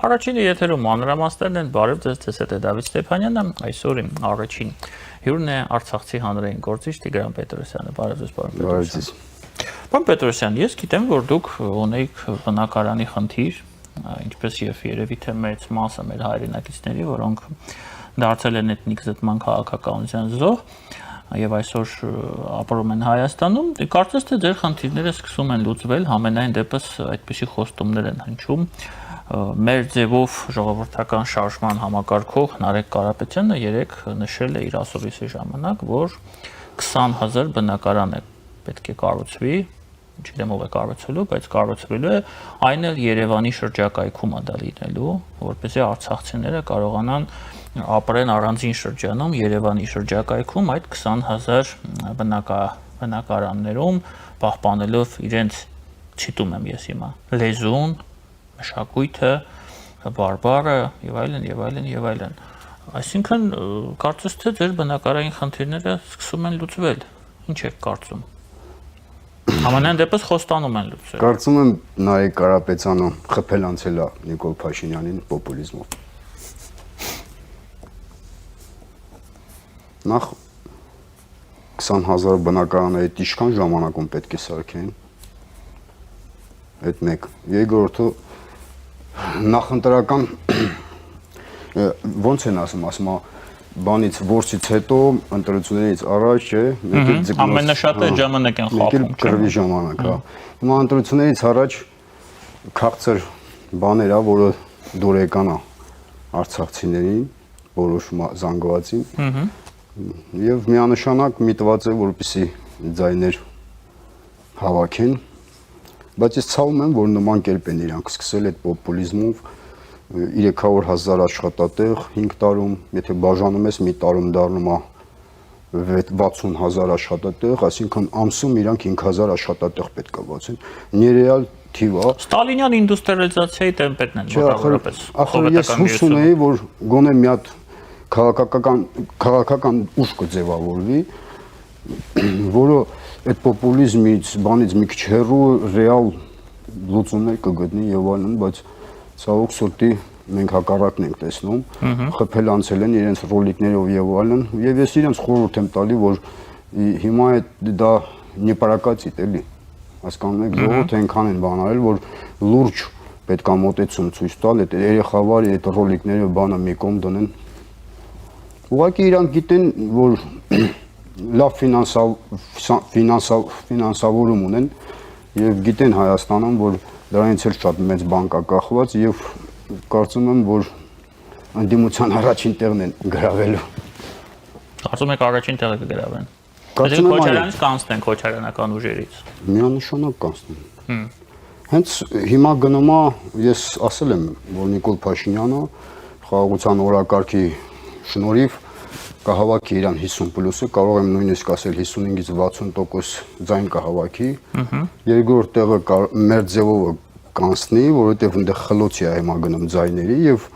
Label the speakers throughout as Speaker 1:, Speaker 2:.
Speaker 1: Առաջինը եթերում մանրամասներն են, բարև ձեզ, ձեզ հետ է Դավիթ Ստեփանյանը, այսօր առաջին հյուրն է Արցախցի հանրային գործիչ Տիգրան Պետրոսյանը, բարև ձեզ, պարոն Պետրոսյան։ Պարոն Պետրոսյան, ես գիտեմ, որ դուք ունեիք բնակարանի խնդիր, ինչպես եւ երևի թե մեծ մասը մեր հայրենակիցների, որոնք դարձել են էթնիկ զտման քաղաքականության զոհ եւ այսօր ապրում են Հայաստանում, կարծես թե ձեր խնդիրները սկսում են լուծվել, համենայն դեպս այդպիսի խոստումներ են հնչում։ Մեր ձևով ժողովրդական շարժման համակարգող Նարեկ Կարապետյանը երեք նշել է իր ասուլիսի ժամանակ, որ 20,000 բնակարան է պետք է կառուցվի, չգիտեմ ով է կառուցելու, բայց կառուցվելու է, այն էլ Երևանի շրջակայքում է դա լինելու, որպեսզի արցախցիները կարողանան ապրեն առանձին շրջանում Երևանի շրջակայքում այդ 20,000 բնակարաններում, պահպանելով իրենց, ցիտում եմ ես հիմա, լեզուն, մշակույթը, բարբառը եւ այլն եւ այլն եւ այլն։ Այսինքն կարծես թե ձեր բնակարային խնդիրները սկսում են լուծվել։ Ինչ եք կարծում։ Համենայն դեպս խոստանում են լուծել։
Speaker 2: Կարծում եմ Նարեկ Կարապետյանը խփել անցել է Նիկոլ Փաշինյանին պոպուլիզմով։ Նախ 20,000 բնակարանները ինչքան ժամանակում պետք է սարքեն։ Այդ մեկ։ Երկրորդը նախընտրական ոնց են ասում բանից որսից հետո ընտրություններից առաջ է
Speaker 1: ամենաշատը ժամանակ են խախտում
Speaker 2: կրվի ժամանակ, հա։ Հիմա ընտրություններից առաջ քաղցր բաներ ա, որը դուրեկան է արցախցիներին, որոշ զանգվածին, եւ միանշանակ միտված է, որպեսի ձայներ հավաքեն, բայց ես ցավում եմ, որ նման կերպ են իրանք սկսել այդ պոպուլիզմով 300,000 աշխատատեղ 5 տարում, եթե բաժանում ես մի տարում դառնում է 60,000 աշխատատեղ, այսինքն ամսում իրանք 5,000 աշխատատեղ պետք է բացեն։ Ներեալ թիվ է։
Speaker 1: Ստալինյան ինդուստրիալիզացիայի տեմպերն են մոտավորապես։
Speaker 2: Ախր ես հույս ունեի, որ գոնե մի հատ քաղաքական ուժ կձևավորվի, որը այդ պոպուլիզմից, բանից մի քիչ հեռու ռեալ լուծումներ կգտնի եւ այլն, բայց ցավոք սրտի մենք հակառակն ենք տեսնում, խփել անցել են իրենց ռոլիկներով եւ այլն, եւ ես իրենց խորհուրդ եմ տալի, որ հիմա դա նպարակացիտ էլի, հասկանում եք, ժողովուրդը այնքան են բանարել, որ լուրջ պետք է մոտեցում ցույց տալ, այդ երեխավարի այդ ռոլիկները բանը մի կողմ դնեն։ Ուղղակի իրանք գիտեն, որ լավ ֆինանսավորում ունեն եւ գիտեն Հայաստանում, որ դրանից էլ շատ մեծ բան կա կախված եւ կարծում եմ, որ ընդդիմության առաջին տեղն են գրավելու։
Speaker 1: Կարծում եք առաջին տեղը կգրավեն։ Կարծում եմ Քոչարյանից կանցնեն Քոչարյանական ուժերից։
Speaker 2: Միանշանակ կանցնեն։ Հենց հիմա գնում է, ես ասել եմ, որ Նիկոլ Փաշինյանը խաղաղության օրակարգի շնորհիվ կհավաքի իրան 50+-ը, կարող եմ նույնիսկ ասել 55-ից 60% ձայն կհավաքի։ Երկրորդ տեղը մեր ձևովը կանցնի, որովհետև այնտեղ խլոցի է հիմա գնում ձայների եւ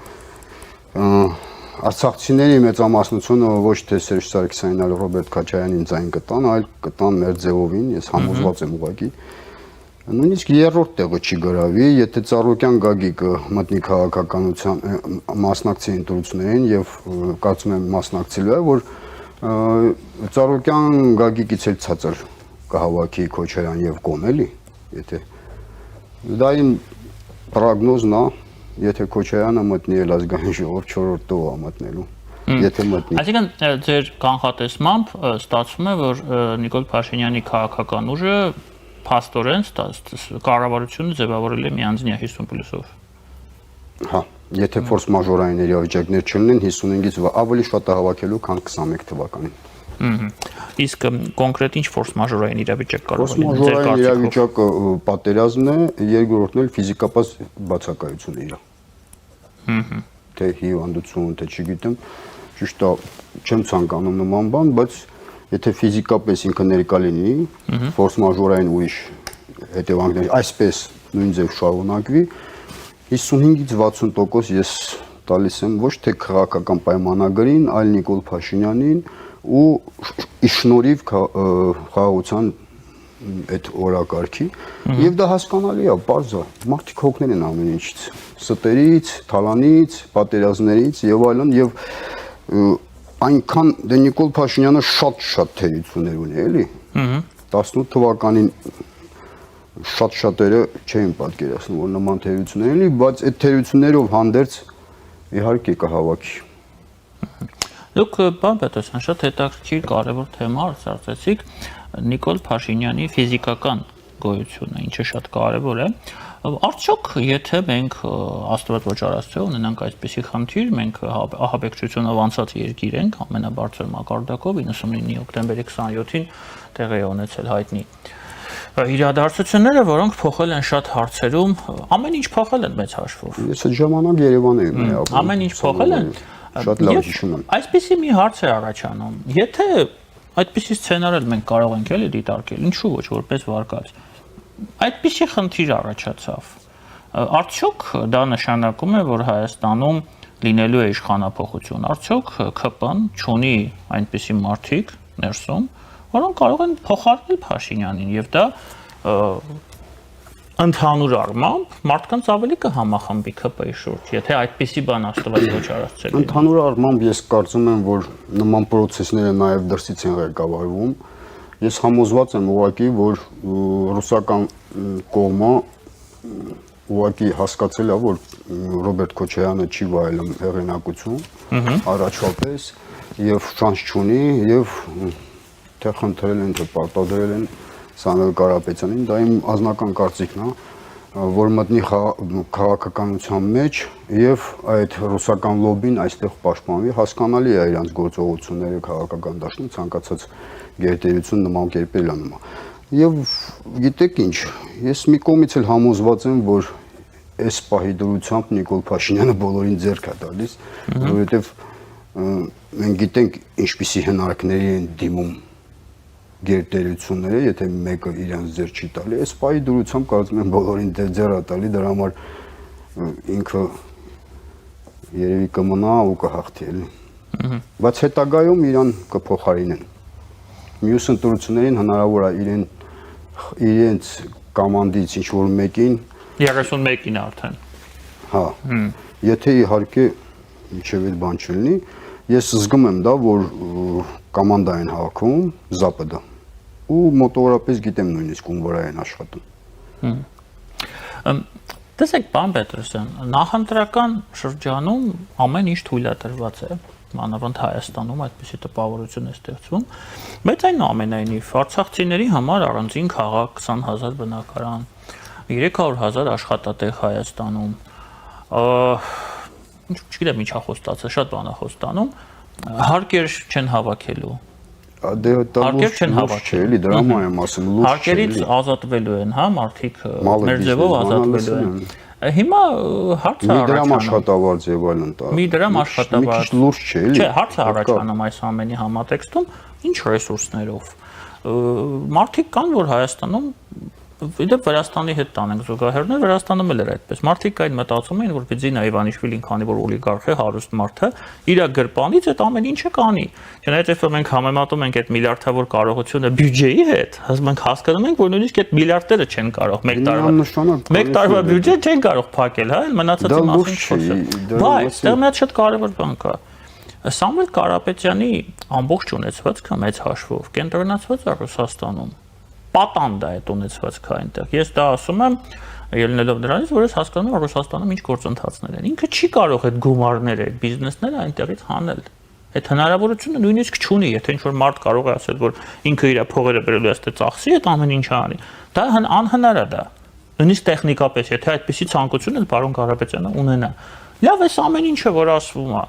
Speaker 2: արցախցիների մեծամասնությունը ոչ թե Սերժ Սարգսյանին, այլ Ռոբերտ Քոչարյանին ձայն կտան, այլ կտան մեր ձևովին, ես համոզված եմ ուղղակի։ Նույնիսկ երրորդ տեղը չի գրավի, եթե Ծառուկյան Գագիկը մտնի քաղաքականության մասնակցի ընտրություններին եւ կարծում եմ մասնակցելու է, որ Ծառուկյան Գագիկից էլ ցածր կհավաքի Քոչարյան եւ կոն էլի, եթե դա իմ պրոգնոզն է, եթե Քոչարյանը մտնի էլ ազգային ժողով 4-րդ տողը մտնելու, եթե մտնի։
Speaker 1: Այսինքն ձեր կանխատեսմամբ ստացվում է, որ Նիկոլ Փաշինյանի քաղաքական ուժը փաստորեն կառավարությունը ձևավորել է միանձնյա 50+-ով։
Speaker 2: Հա, եթե ֆորս մաժորային իրավիճակներ չլինեն 55-ից ավելի շատ է հավաքելու, քան 21 թվականին։
Speaker 1: Իսկ կոնկրետ ինչ ֆորս մաժորային իրավիճակ կարող է
Speaker 2: լինել։ Ֆորս մաժորային իրավիճակը պատերազմն է, երկրորդն էլ ֆիզիկապես բացակայություն է իր։ Թե հիվանդություն, թե չգիտեմ, ճիշտ է, չեմ ցանկանում նման բան, բայց եթե ֆիզիկապես ինքը ներկա լինի, ֆորս մաժորային ուրիշ հետևանքներ, այսպես նույն ձև շարունակվի, 55-ից 60% ես տալիս եմ ոչ թե քաղաքական պայմանագրին, այլ Նիկոլ Փաշինյանին ու շնորհիվ խաղաղության այդ օրակարգի եւ դա հասկանալի է, բարձր է։ Մարդիկ հոգնել են ամեն ինչից, ստերից, թալանից, պատերազմներից եւ այլն եւ այնքան դե Նիկոլ Փաշինյանը շատ թերություններ ունի, էլի։ 18 թվականին շատ-շատերը չէին պատկերացնում, որ նման թերություններ լինի, բայց այդ թերություններով հանդերձ իհարկե կհավաքի։
Speaker 1: Դուք բան Պետրոսյան, շատ հետաքրքիր կարևոր թեմա արձարծեցիք Նիկոլ Փաշինյանի ֆիզիկական գոյությունը, ինչը շատ կարևոր է։ Արդյոք եթե մենք աստված ոչ արածը ունենանք այսպիսի խնդիր, մենք ահաբեկչությունով անցած երկիր ենք, ամենաբարձր մակարդակով 99 հոկտեմբերի 27-ին տեղի է ունեցել հայտնի իրադարձությունները, որոնք փոխել են շատ հարցերում, ամեն ինչ փոխել են մեծ հաշվով։
Speaker 2: Ես այդ ժամանակ Երևան էի ապրում։
Speaker 1: Ամեն ինչ փոխել են։
Speaker 2: Շատ լավ հիշում եմ։
Speaker 1: Այսպիսի մի հարց է առաջանում։ Եթե այդպիսի սցենար էլ մենք կարող ենք էլի դիտարկել, ինչու ոչ, որպես վարկած։ Այդպիսի խնդիր առաջացավ։ Արդյոք դա նշանակում է, որ Հայաստանում լինելու է իշխանափոխություն։ Արդյոք ԿՊ-ն չունի այնպիսի մարդիկ ներսում, որոնք կարող են փոխարինել Փաշինյանին եւ դա ընդհանուր առմամբ մարդկանց ավելի կհամախմբի ԿՊ-ի շուրջ, եթե այդպիսի բան աստված ոչ արած չէ։
Speaker 2: Ընդհանուր առմամբ ես կարծում եմ, որ նման process-ները նաեւ դրսից են ղեկավարվում։ Ես համոզված եմ ուղղակի, որ ռուսական կողմը ուղղակի հասկացել է, որ Ռոբերտ Քոչարյանը չի վայելում հեղինակություն առաջվապես եւ շանս չունի եւ թե խնդրել են թե պարտադրել են Սամվել Կարապետյանին, դա իմ անձնական կարծիքն է, որ մտնի քաղաքականության մեջ եւ այդ ռուսական լոբին այստեղ պաշտպանվի, հասկանալի է իրանց գործողությունները քաղաքական դաշտում ցանկացած գերտերություն նման կերպել անում։ Եվ գիտեք ինչ, ես մի կողմից էլ համոզված եմ, որ այս պահի դրությամբ Նիկոլ Փաշինյանը բոլորին ձեռք է տալիս, որովհետեւ մենք գիտենք ինչպիսի հնարքների են դիմում գերտերությունները, եթե մեկը իրանց ձեռ չի տալի, այս պահի դրությամբ կարծում եմ բոլորին ձեռ է տալի, դրա համար ինքը երևի կմնա ու կհաղթի էլի։ Բայց հետագայում իրան կփոխարինեն։ Մյուս ընտրություններին հնարավոր է իրենց կոմանդից ինչ որ մեկին
Speaker 1: 31-ին արդեն։
Speaker 2: Հա։ Եթե իհարկե ինչև այդ բան չլինի, ես զգում եմ դա, որ կոմանդա են հավաքում ԶԱՊԴ ու մոտավորապես գիտեմ նույնիսկ ում վրա են աշխատում։
Speaker 1: Տեսեք, պարոն Պետրոսյան, նախընտրական շրջանում ամեն ինչ թույլատրված է, մանավանդ Հայաստանում այդպիսի տպավորություն է ստեղծվում, բայց այնուամենայնիվ արցախցիների համար առանձին քաղաք, 20,000 բնակարան, 300,000 աշխատատեղ Հայաստանում, չգիտեմ ինչա խոստացել, շատ բան է խոստանում, հարկեր չեն հավաքելու։
Speaker 2: Հարկեր չեն հավաքել, էլի դրա համար եմ ասում, լուրջ չէ։
Speaker 1: Հարկերից ազատվելու են, հա, մարդիկ մեր ձևով ազատվելու են։ Հիմա հարցը
Speaker 2: մի դրամ աշխատավարձ եւ այլն տա։
Speaker 1: Մի դրամ աշխատավարձ։
Speaker 2: Մի քիչ լուրջ չէ, էլի։
Speaker 1: Չէ, հարցը առաջանում այս ամենի համատեքստում, ինչ ռեսուրսներով։ Մարդիկ կան, որ Հայաստանում Իդեպ Վրաստանի հետ տանենք զուգահեռներ, Վրաստանում էլ էր այդպես։ Մարդիկ այն մտածում էին, որ Բիձինա Իվանիշվիլին, քանի որ օլիգարխ է, հարուստ մարդ է, իր գրպանից այդ ամեն ինչը կանի։ Չնայած երբ մենք համեմատում ենք այդ միլիարդավոր կարողությունը բյուջեի հետ, մենք հասկանում ենք, որ նույնիսկ այդ միլիարդները չեն կարող մեկ տարվա բյուջե չեն կարող փակել, հա, մնացածի մասին չխոսել։ Բայց դա մի շատ կարևոր բան կա։ Սամվել Կարապետյանի ամբողջ ունեցվածքը մեծ հաշվով կենտրոնացված է Ռուսաստանում։ Պատանդ է այդ ունեցվածքը այնտեղ։ Ես դա ասում եմ, ելնելով դրանից, որ ես հասկանում եմ Ռուսաստանում ինչ գործընթացներ են։ Ինքը չի կարող այդ գումարները, այդ բիզնեսները այնտեղից հանել։ Այդ հնարավորությունը նույնիսկ չունի, եթե ինչ-որ մարդ կարող է ասել, որ ինքը իր փողերը բերելու է, այստեղ ծախսի, այդ ամեն ինչը անի։ Դա անհնար է դա։ Նույնիսկ տեխնիկապես, եթե այդպիսի ցանկություն էլ պարոն Կարապետյանը ունենա։ Լավ, այս ամեն ինչը որ ասվում է,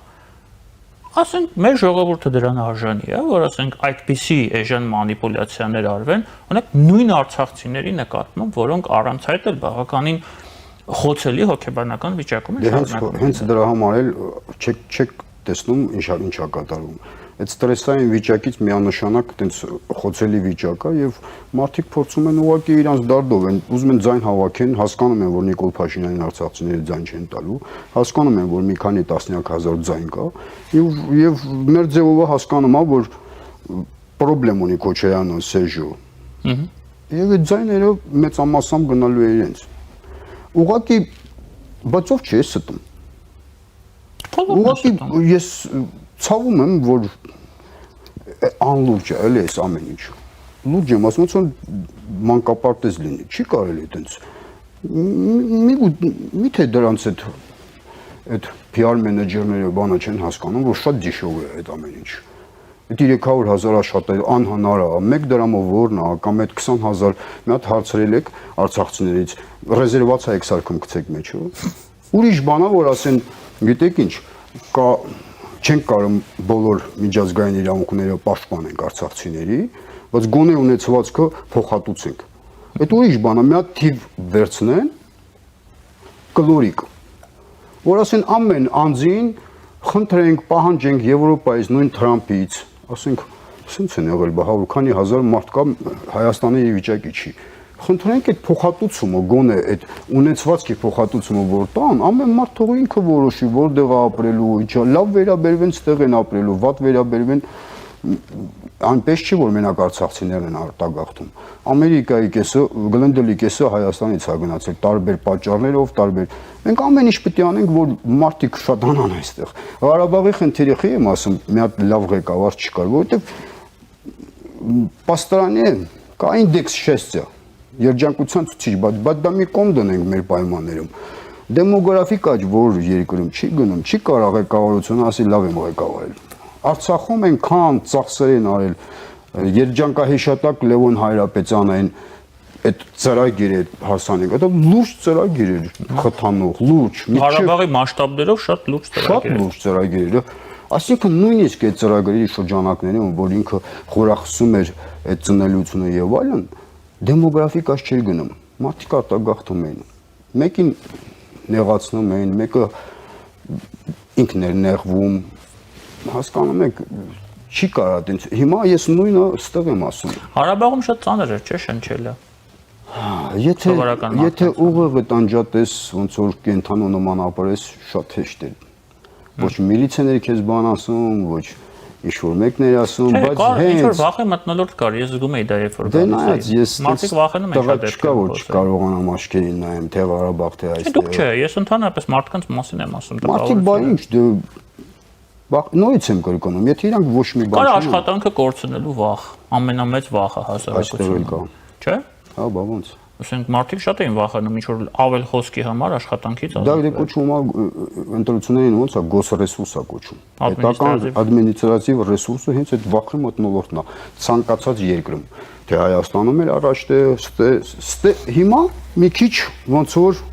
Speaker 1: ասենք մեր ժողովուրդը դրան արժանի է, որ ասենք այդպիսի էժան մանիպուլյացիաներ արվեն, օրինակ նույն արցախցիների նկատմամբ, որոնք առանց այդ էլ բավականին խոցելի հոգեբանական վիճակում են շարունակում։
Speaker 2: Հենց դրա համար էլ չեք տեսնում ինչա կատարվում։ Այդ ստրեսային վիճակից միանշանակ այտենց խոցելի վիճակ է եւ մարդիկ փորձում են ուղղակի իրանց դարդով են ուզում են ձայն հավաքեն, հասկանում են, որ Նիկոլ Փաշինյանին արցախցիները ձայն չեն տալու, հասկանում են, որ մի քանի տասնյակ հազար ձայն կա եւ մեր ձևով հասկանում է, որ պրոբլեմ ունի Քոչարյանը, Սերժը։ Եվ այդ ձայները մեծամասամբ գնալու է իրենց։ Ուղղակի բացով չի ստում։ Ուղղակի ես ցավում եմ, որ անլուրջ է էլի այս ամեն ինչ։ Լուրջ եմ, ասում եմ, մանկապարտեզ լինի, չի կարելի այդպես։ Միթե դրանց այդ PR մենեջերները բանը չեն հասկանում, որ շատ դիշով է այդ ամեն ինչ։ Այդ 300,000 աշխատել անհնար է, 1 դրամով որն է, կամ այդ 20,000 մի հատ հարցրել եք արցախցիներից, ռեզերվացիա եք սարքում գցեք մեջը։ Ուրիշ բան է, որ ասեն, գիտեք ինչ, կա չենք կարող բոլոր միջազգային իրավունքները պաշտպանենք արցախցիների, բայց գոնե ունեցվածքը փոխհատուցենք։ Այդ ուրիշ բան է, մի հատ թիվ վերցնեն կլորիկ, որ ասեն ամեն անձին խնդրենք, պահանջենք Եվրոպայից, նույն Թրամփից, ասենք, սենց են եղել, 100,000 մարդ կա Հայաստանի վիճակի չի։ Խնդրենք այդ փոխհատուցումը, գոնե այդ ունեցվածքի փոխհատուցումը որ տան, ամեն մարդ թող ինքը որոշի, որտեղ է ապրելու, լավ վերաբերվեն, ստեղ են ապրելու, վատ վերաբերվեն, այնպես չի, որ մենակ արցախցիներն են արտագաղթում։ Ամերիկայի կեսը, Գլենդելի կեսը Հայաստանից է գնացել, տարբեր պատճառներով, տարբեր։ Մենք ամեն ինչ պետք է անենք, որ մարդիկ շատանան այստեղ։ Ղարաբաղի խնդիրի խի եմ ասում, մի հատ լավ ղեկավար չկար, որովհետև պաստարանի կա ինդեքս 6 երջանկության ցուցիչ, բայց դա մի կողմ դնենք մեր պայմաններում։ Դեմոգրաֆիկ աճ, որ երկրում չի գնում, չի կարող ղեկավարությունը ասի լավ եմ ղեկավարել։ Արցախում այնքան ծախսեր են արել, երջանկահիշատակ Լևոն Հայրապետյանային այդ ծրագիրը հասանենք, դա լուրջ ծրագիր էր, խթանող, լուրջ։
Speaker 1: Ղարաբաղի մասշտաբներով շատ լուրջ ծրագիր է։
Speaker 2: Շատ լուրջ ծրագիր է։ Այսինքն նույնիսկ այդ ծրագրերի շրջանակներում, որ ինքը խորախուսում էր այդ ծնելիությունը եւ այլն, դեմոգրաֆիկ աճ չէր գնում։ Մարդիկ արտագաղթում էին։ Մեկին նեղացնում էին, մեկը ինքն էր նեղվում։ Հասկանում եք, չի կարա այդպես։ Հիմա ես նույնը ստեղ եմ ասում։
Speaker 1: Ղարաբաղում շատ ծանր էր, չէ՞, շնչելը։
Speaker 2: Եթե ուղեղը տանջատես, ոնց որ կենթանու նման ապրես, շատ հեշտ է։ Ոչ միլիցիաները քեզ բան ասում, ոչ ինչ-որ մեկն էր ասում, բայց հենց
Speaker 1: ինչ-որ վախի մտնոլորտ կար, ես զգում էի դա երբ որ մարդիկ վախենում են շատ
Speaker 2: չկա, որ չկարողանամ աչքերին նայեմ, թե Ղարաբաղ, թե այստեղ։
Speaker 1: Դուք չէ, ես ընդհանրապես մարդկանց մասին եմ ասում։
Speaker 2: Մարդիկ բա ինչ, նույնից եմ կրկնում, եթե իրանք ոչ մի բան
Speaker 1: չունեն։ Կար աշխատանքը կորցնելու վախ, ամենամեծ վախը հասարակությունում։ Չէ՞։
Speaker 2: Հա, բա ոնց։
Speaker 1: Ասենք մարդիկ շատ էին վախենում ինչ որ ավել խոսքի համար աշխատանքից
Speaker 2: ազատվել։ Դա կոչվում է ընտրություններին ոնց է գոսրեսուրս է կոչվում։ Պետական ադմինիստրատիվ ռեսուրսը հենց այդ վախի մթնոլորտն է ցանկացած երկրում։ Թե Հայաստանում էլ առաջ հիմա մի քիչ ոնց որ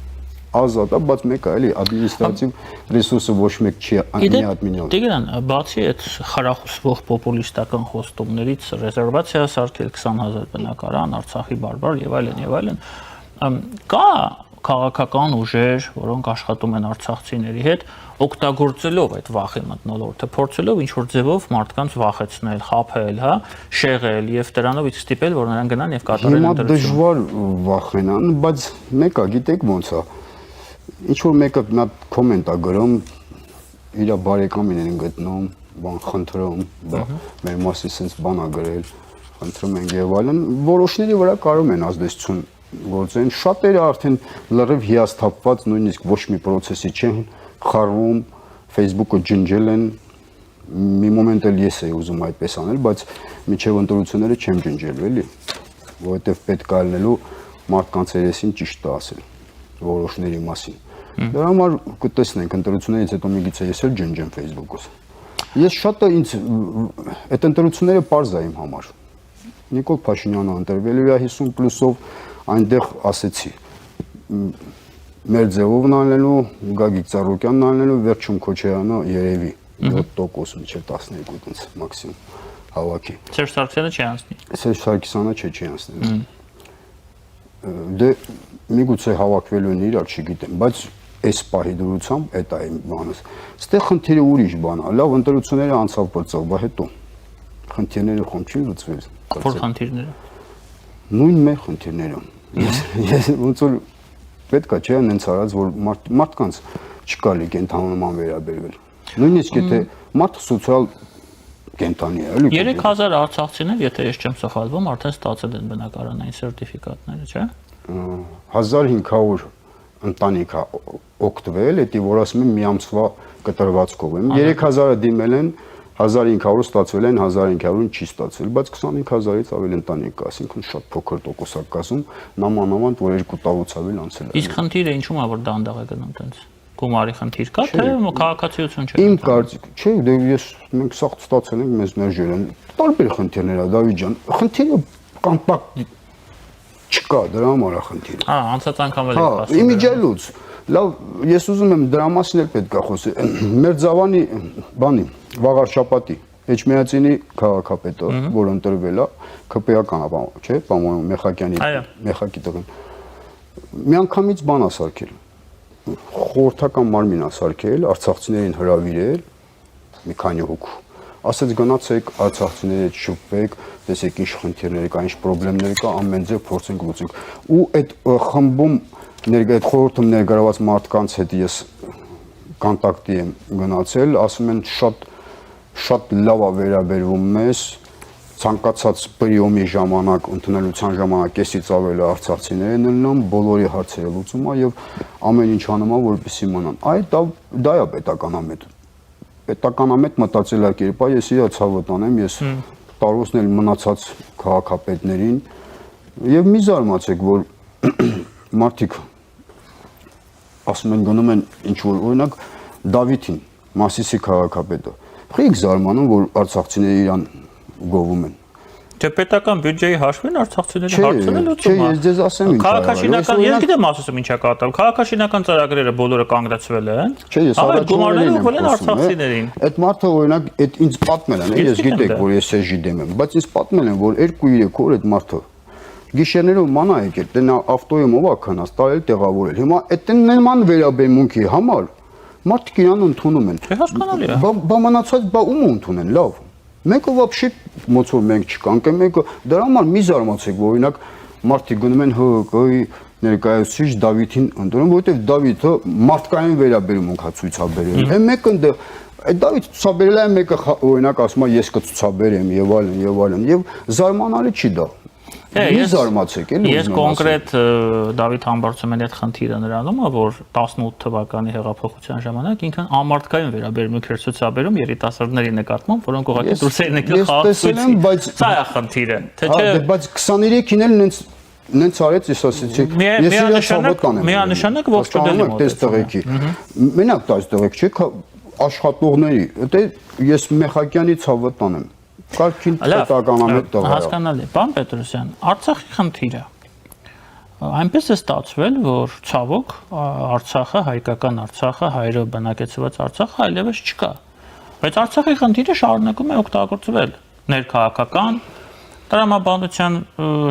Speaker 2: ազատ է, բայց մեկը էլի ադմինիստրատիվ ռեսուրսը ոչ մեկ չի ադմինալ։
Speaker 1: Տիգրան, բացի այդ խարախուսվող պոպուլիստական խոստումներից ռեզերվացիա սարքել 20,000 բնակարան, Արցախի բարբար եւ այլն, կա քաղաքական ուժեր, որոնք աշխատում են արցախցիների հետ, օգտագործելով այդ վախի մթնոլորտը, փորձելով ինչ որ ձևով մարդկանց վախեցնել, խաբել, հա, շեղել եւ դրանով ստիպել, որ նրանք գնան եւ կատարեն
Speaker 2: ընտրություն։ Հիմա դժվար վախենան, բայց մեկը գիտեք ոնց է։ Ինչ որ մեկը նա կոմենտ է գրում, իր բարեկամին են գտնում, բան խնդրում, մեր մասի sense բան է գրել, խնդրում են եւ այլն, որոշների վրա կարող են ազդեցություն գործեն, շատերը արդեն լրիվ հիասթափված, նույնիսկ ոչ մի process-ի չեն խառնում, Facebook-ը ջնջել են, մի մոմենտ էլ ես էի ուզում այդպես անել, բայց միջև ընտրությունները չեմ ջնջելու, էլի, որովհետեւ պետք է լինելու մարդկանց երեսին ճիշտ ասել որոշների մասին։ Դրա համար կտեսնենք ընտրություններից հետո միգուցե ես էլ ջնջեմ Facebook-ով։ Ես շատը ինձ այդ ընտրությունները པարզ է իմ համար։ Նիկոլ Փաշինյանը ընտրվելու է 50+-ով, այնտեղ ասեցի մեր ձևովն անելու, Գագիկ Ծառուկյանն անելու, վերջում Քոչարյանը երևի 7% մինչև 12 տենց մաքսիմում հավաքի։
Speaker 1: Սերժ Սարգսյանը չի անցնի։
Speaker 2: Սերժ Սարգսյանը չի անցնի։ Դե միգուցե հավաքվելու են իրար, չգիտեմ, բայց այս պահի դրությամբ այդ է իմ բանս։ Ստեղ խնդիրը ուրիշ բան է, լավ ընտրությունները անցավ բրծավ, բա հետո խնդիրները խոմ չի լուծվել։
Speaker 1: Որ խնդիրները։
Speaker 2: Նույն մեր խնդիրները։ Ես ոնց որ պետք է չէ նենց արած, որ մարդկանց չկա լի կենթանու նման վերաբերվել։ Նույնիսկ եթե մարդը սոցիալ կենտանի է, էլի։
Speaker 1: 3000 արցախցիներ, եթե ես չեմ սխալվում, արդեն ստացել են բնակարանային սերտիֆիկատները, չէ՞։
Speaker 2: 1500 ընտանիք է օգտվել, դա որ ասում եմ մի ամսվա կտրվածքով եմ։ 3000-ը դիմել են, 1500 ստացվել են, 1500-ն չի ստացվել, բայց 25000-ից ավելի ընտանիք կա, այսինքն շատ փոքր տոկոս է կազմում, նամանավանդ որ 2 տարուց ավելի անցել է։
Speaker 1: Իսկ խնդիրը ինչու՞մ է որ դանդաղ է գնում տենց։ Գումարի խնդիր կա, թե քաղաքացիություն չէ։
Speaker 2: Իմ կարծիք, չէ, դե ես մենք սաղ ստացել ենք մեզ ներժել են։ Տարբեր խնդիրներ է, Դավիթ ջան։ Խնդիրը կոմպակտ չկա, դրա համար է խնդիրը։
Speaker 1: Անցած անգամ էլ եք
Speaker 2: ասում։ Իմիջելուց։ Լավ, ես ուզում եմ դրա մասին էլ պետք է խոսել։ Մեր Ձավանի բանի Վաղարշապատի Էջմիածինի քաղաքապետը, որ ընտրվել է, ԿՊ-ական է, չէ՞, պարոն Մեխակի տղան։ Միանգամից բան է սարքել։ Խորհրդական մարմին է սարքել, արցախցիներին հրավիրել մի քանի հոգու։ Ասեց գնացեք արցախցիների հետ շփվեք, տեսեք ինչ խնդիրներ կա, ինչ խնդիրներ կա, ամեն ձև փորձենք լուծենք։ Ու այդ խմբում այդ խորհրդում ներգրաված մարդկանց հետ ես կոնտակտի եմ գնացել, ասում են շատ լավ է վերաբերվում մեզ, ցանկացած պրիոմի ժամանակ, ընդունելության ժամանակ կեսից ավել արցախցիներն լինում, բոլորի հարցերը լուծում է եւ ամեն ինչ անում է, որպեսզի մնան։ Դա է պետականամետ։ Պետականամետ մտածելակերպ է, ես իրա ցավը տանեմ, ես տարոցն էլ մնացած քաղաքապետներին եւ մի զարմացեք, որ մարդիկ ասում են գնում են ինչ որ օրինակ Դավիթին, Մասիսի քաղաքապետը։ Խիք զարմանում, որ արցախցիները իրան գովում են։
Speaker 1: Չէ, պետական բյուջեի հաշվին արցախցիների հարցերը լուծում
Speaker 2: է։ Չէ, ես ձեզ ասեմ ինչ։
Speaker 1: Քաղաքաշինական, ես գիտեմ ասում ինչա կատարվում։ Քաղաքաշինական ծրագրերը բոլորը կանգնեցվել են։
Speaker 2: Չէ, ես
Speaker 1: գումարները ուղղել են արցախցիներին։
Speaker 2: Այդ մարդը օրինակ այդ ինձ պատմել են, ես գիտեք, որ ես էժի դեմ եմ, բայց ինձ պատմել են, որ 2-3 օր այդ մարդը գիշերներով մանա եկել, տենա ավտոյում ով է քնած, տարել տեղավորել։ Հիմա այդ նման վերաբերմունքի համար մարդիկ իրան ընդունում են։
Speaker 1: Չէ, հասկանալի է։
Speaker 2: Բա մնացած բա ում ընդունեն, լավ։ Մեկը вообще ոնց որ մենք չկանք, մեկը դրա համար մի զարմացեք, որ օրինակ մարդիկ գնում են ՀԿ-ի ներկայացուցիչ Դավիթին ընդունում, որովհետև Դավիթը մարդկային վերաբերմունք է ցույցաբերել։ Այն մեկը այդ Դավիթ ցուցաբերել է, մեկը օրինակ ասում է ես կցուցաբերեմ եւ այլն, եւ զարմանալի չի դա։ Մի զարմացեք, էլի։
Speaker 1: Ես կոնկրետ Դավիթ Համբարձումյանի հետ խնդիրը նրանում է, որ 18 թվականի հեղափոխության ժամանակ ինքն ամարտկային վերաբերմունք էր ցուցաբերում երիտասարդների նկատմամբ, որոնք ուղղակի դուրս էին եկել խաղացույց։ Սա է խնդիրը, թե չէ։
Speaker 2: Բայց 23-ին էլ նենց արեց, ես ասեցի, ես իրա ցավոտ կանեմ։
Speaker 1: Միանշանակ ողջունել եմ
Speaker 2: այդպես տղեկի։ Մենակ տաս տղեկ չէ, աշխատողների, դա ես Մեխակյանի ցավոտ կանեմ։ Կարգին պետականամետ տղա։
Speaker 1: Հասկանալի, պարոն Պետրոսյան, Արցախի խնդիրը այնպես է ստացվել, որ ցավոք Արցախը, հայկական Արցախը, հայրը բնակեցված Արցախը այլևս չկա։ Բայց Արցախի խնդիրը շարունակում է օգտագործվել ներքաղաքական, տրամաբանության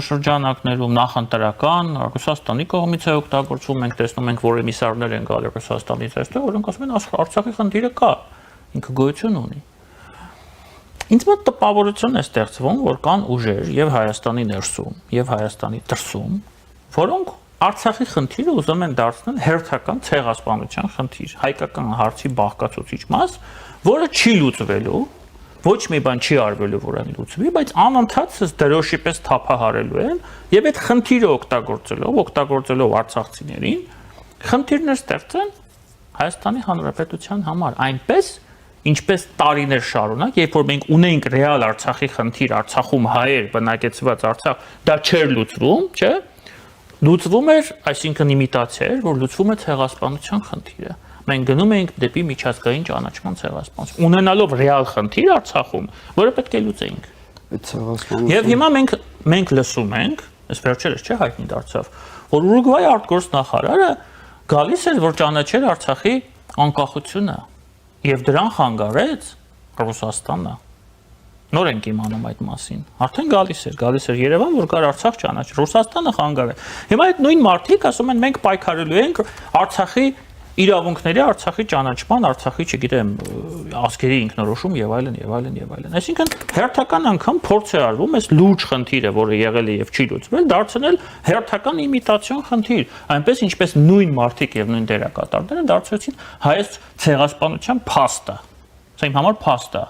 Speaker 1: շրջանակներում, նախընտրական, Ռուսաստանի կողմից է օգտագործվում, մենք տեսնում ենք, որ էմիսարներ են գալի Ռուսաստանից այստեղ, որոնք ասում են Արցախի խնդիրը կա, ինքը գոյություն ունի։ Ինձ մոտ տպավորություն է ստեղծվում, որ կան ուժեր եւ Հայաստանի ներսում, եւ Հայաստանի դրսում, որոնք Արցախի խնդիրը ուզում են դարձնել հերթական ցեղասպանության խնդիր, հայկական հարցի բաղկացուցիչ մաս, որը չի լուծվելու, ոչ մի բան չի արվելու, որ այն լուծվի, բայց անընդհատ դրոշի պես թափահարելու են եւ այդ խնդիրը օգտագործելով արցախցիներին, խնդիրներ ստեղծեն Հայաստանի Հանրապետության համար, այնպես ինչպես տարիներ շարունակ, երբ որ մենք ունենք ռեալ Արցախի խնդիր, Արցախում հայեր բնակեցված Արցախ, դա չէր լուծվում, չէ՞։ Լուծվում էր, այսինքն իմիտացիա էր, որ լուծվում է ցեղասպանության խնդիրը։ Մենք գնում ենք դեպի միջազգային ճանաչման ցեղասպանություն, ունենալով ռեալ խնդիր Արցախում, որը պետք է լուծեինք։
Speaker 2: Այդ ցեղասպանությունը։
Speaker 1: Եվ հիմա մենք լսում ենք, այս վերջերս չէ հայտնի դարձավ, որ Ուրուգվայի արտգործնախարարը գալիս էր, որ ճանաչեր Արցախի անկախությունը։ Եվ դրան խանգարեց Ռուսաստանը։ Նոր ենք իմանում այդ մասին։ Արդեն գալիս էր Երևան, որ կար Արցախ ճանաչ։ Ռուսաստանը խանգարել։ Հիմա այդ նույն մարդիկ ասում են մենք պայքարելու ենք Արցախի իրավունքների, Արցախի ճանաչման, Արցախի, չգիտեմ, ազգերի ինքնորոշում եւ այլն։ Այսինքն հերթական անգամ փորձ է արվում այս լուրջ խնդիրը, որը եղել է եւ չի լուծվել, դարձնել հերթական իմիտացիոն խնդիր, այնպես ինչպես նույն մարդիկ եւ նույն դերակատարները դարձրեցին հայոց ցեղասպանության փաստը։ Սա իմ համար փաստ է։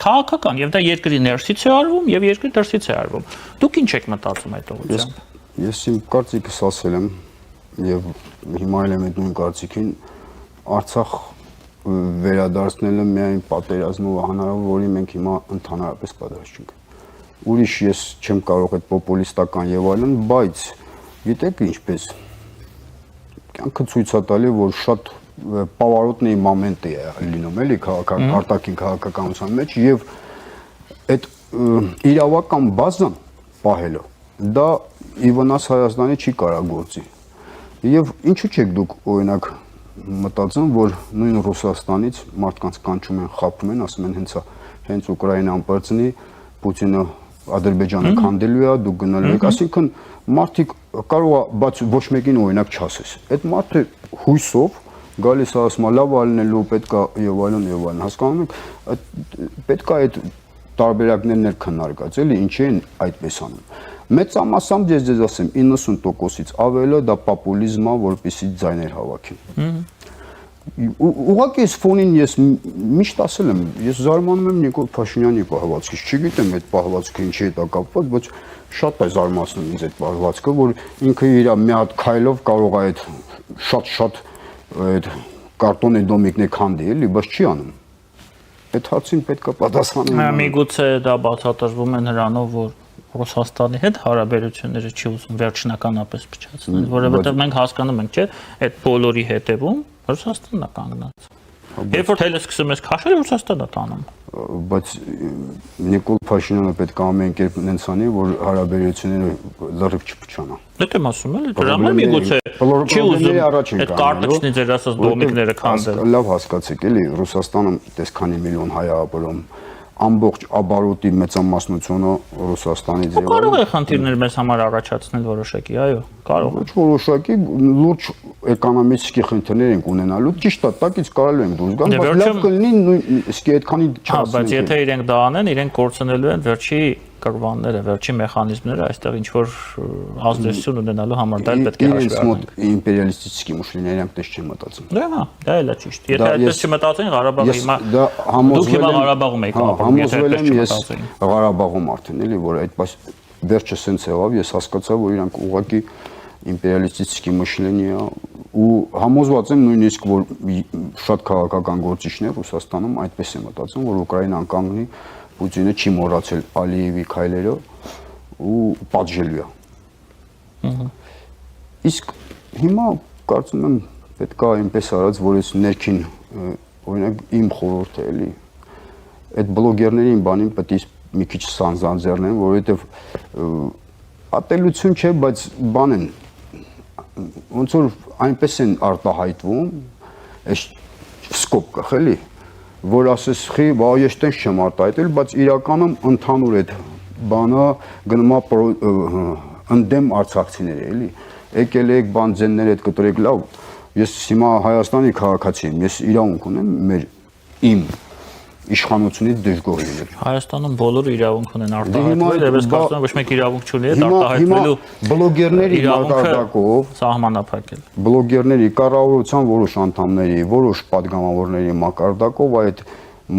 Speaker 1: Քաղաքական, եւ դա երկրի ներսից է արվում եւ երկրի դրսից է արվում։ Դուք ինչ եք մտածում այդ ուղղությամբ։
Speaker 2: Ես իմ կարծիքս ասել եմ եւ հիմա էլ եմ այդ նույն կարծիքին Արցախ վերադարձնելը միայն պատերազմով հնարավոր, որի մենք հիմա ընդհանրապես պատրաստ չենք։ Ուրիշ ես չեմ կարող այդ պոպուլիստական եւ այլն, բայց գիտեք ինչպես կյանքը ցույց է տալի, որ շատ պավարոտնի մոմենտ է լինում էլի արտաքին քաղաքականության մեջ եւ այդ իրավական բազան պահելը դա ի վնաս Հայաստանի չի կարող գործի։ Եվ ինչու՞ չեք դուք օրինակ մտածում, որ նույն Ռուսաստանից մարդկանց կանչում են, խաբում են, ասում են հենց Ուկրաինան բարձնի, Պուտինը Ադրբեջանը քանդելու է, դուք գնալու եք, այսինքն մարդիկ կարող է բաց ոչ մեկին օրինակ չասես։ Այդ մարդը հույսով գալիս է ասում, լավ ալնելու պետքա եւ այլն, հասկանում եք, պետքա այդ տարբերակներն էլ քննարկած, էլի ինչի են այդպես անում։ Մեծամասամբ ես ձեզ ասեմ 90%-ից ավելը դա պոպուլիզմ է, որպեսզի ձայներ հավաքեն։ Ուղղակի այս ֆոնին ես միշտ ասել եմ, ես զարմանում եմ Նիկոլ Փաշինյանի պահվածքից, չգիտեմ այդ պահվածքը ինչի հետ է կապված, բայց շատ է զարմացնում ինձ այդ պահվածքը, որ ինքը իր մի հատ քայլով կարող է այդ շատ այդ կարտոնի դոմիկներ քանդի, էլի, բայց չի անում։ Այդ հարցին պետք է պատասխանել։
Speaker 1: Միգուցե դա բացատրվում է նրանով, որ Ռուսաստանի հետ հարաբերությունները չի ուզում վերջնականապես փչացնել, որովհետև մենք հասկանում ենք, չէ, այդ բոլորի հետևում Ռուսաստանն է կանգնած։ Երբ որ թելը սկսում ես քաշել, Ռուսաստանն է տանում։
Speaker 2: Բայց Նիկոլ Փաշինյանը պետք է ամեն կերպ նենց անի, որ հարաբերությունները լրիվ չփչանա։
Speaker 1: Դա եմ ասում էլի, դրա համար միգուցե չի ուզում այդ կարտոչնի ձեր ասած դոմիկները քանդել։
Speaker 2: Լավ հասկացեք, էլի Ռուսաստանը տես քանի միլիոն հայ ապրում, ամբողջ աբարոտի մեծամասնությունը Ռուսաստանից
Speaker 1: եւ կարող է խնդիրներ մեզ համար առաջացնել որոշակի, այո, կարող է։
Speaker 2: Ոչ որոշակի լուրջ էկոնոմիկի խնդիրներ են ունենալու, ճիշտ է, տակից կարելի են դուրս գալ, բայց լավ կլինի նույն իսկի այդքանի չասնենք։
Speaker 1: Բայց եթե իրենք դա անեն, իրենք կորցնելու են վերջի կրվանները, վերջի մեխանիզմները, այստեղ ինչ որ ազդեցություն ունենալու համար դա էլ պետք է հաշվի առնենք։
Speaker 2: Իրենց մոտ իմպերիալիստический մշլение իրանք դες չեն մտածում։
Speaker 1: Դա հա, դա էլ է ճիշտ։ Եթե այդպես չմտածեն, Ղարաբաղը հիմա դուք հիմա Ղարաբաղում եք ապրում, եթե այդպես չմտածեին։
Speaker 2: Ղարաբաղում արդեն էլի, որ այդ վերջը սենց եղավ, ես հասկացա, որ իրանք ուղղակի իմպերիալիստический մշլение ու համոզված եմ նույնիսկ որ շատ քաղաքական գործիչներ Ռուսաստանում այդպես են մտածում, որ Ուկրաինան կանգնի, Պուտինը չի մոռացել Ալիևի քայլերը ու պատժելու է։ Իսկ հիմա կարծում եմ պետք է այնպես արած, որ այս ներքին օրինակ իմ խորհուրդը էլի այդ բլոգերներին բանին պետք է մի քիչ սանձանձեռնեն, որովհետև ատելություն չէ, բայց բան են ոնց որ այնպես են արտահայտվում, այս սկոպ կա, էլի, որ ասես խի, բա ես տենց չեմ արտահայտել, բայց իրականում ընդհանուր այդ բանը գնում է ընդդեմ արցախցիների, էլի։ Եկել եք բան ձեններ հետ կտրեք, լավ։ Ես հիմա Հայաստանի քաղաքացի եմ, ես իրավունք ունեմ իմ իշխանությունից դժգոհ լինել։
Speaker 1: Հայաստանում բոլորը իրավունք ունեն արտահայտվել, եւ ես կարծում եմ ոչ մեկ իրավունք չունի այդ արտահայտվելու
Speaker 2: բլոգերների մակարդակով
Speaker 1: սահմանափակել։
Speaker 2: Բլոգերների կառավարության որոշ անդամների, որոշ падգամավորների մակարդակով այդ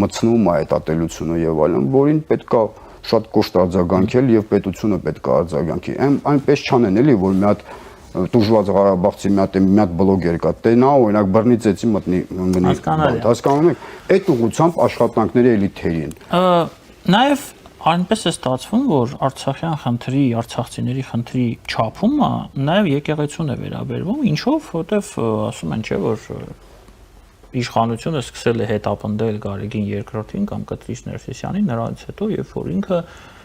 Speaker 2: մցնում է այդ ատելությունը եւ այլն, որին պետքա շատ կոշտ արձագանքել եւ պետությունը պետքա արձագանքի։ Այնպես չանեն էլի, որ մի հատ Տուժված Ղարաբաղցի մի հատ բլոգեր կա, տենա օրինակ բռնիցեցի մտնի ընկնի։ Հասկանում եք, այդ ուղղությամբ աշխատանքները էլի թերի են։
Speaker 1: Նաև այնպես է ստացվում, որ Արցախյան խնդրի, արցախցիների խնդրի չափումը նաև եկեղեցուն է վերաբերվում, ինչով, որտեվ ասում են, չէ, որ իշխանությունը սկսել է հետապնդել Գարեգին II-ին կամ Կտրիչ Ներսիսյանին, նրանից հետո, երբ որ ինքը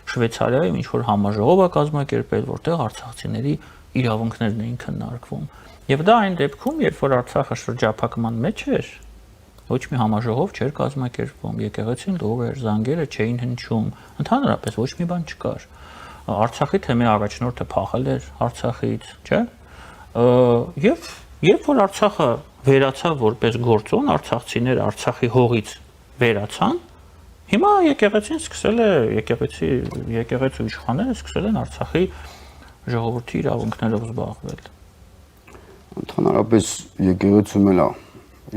Speaker 1: Շվեյցարիայում ինչ որ համաժողով է կազմակերպել, որտեղ արցախցիների իրավունքներն էին քննարկվում։ Եվ դա այն դեպքում, երբ որ Արցախը շրջափակման մեջ էր, ոչ մի համաժողով չէր կազմակերպվում, եկեղեցին լուր էր, զանգերը չէին հնչում, ընդհանրապես ոչ մի բան չկար։ Արցախի թեմի առաջնորդը փախել էր Արցախից, չէ՞։ Եվ երբ որ Արցախը վերացավ որպես գործոն, արցախցիները Արցախի հողից վերացան, հիմա եկեղեցին սկսել է, եկեղեցու իշխանները սկսել են Արցախի ժողովրդի իրավունքներով զբաղվել։
Speaker 2: Ընդհանրապես եկեղեցում էլ է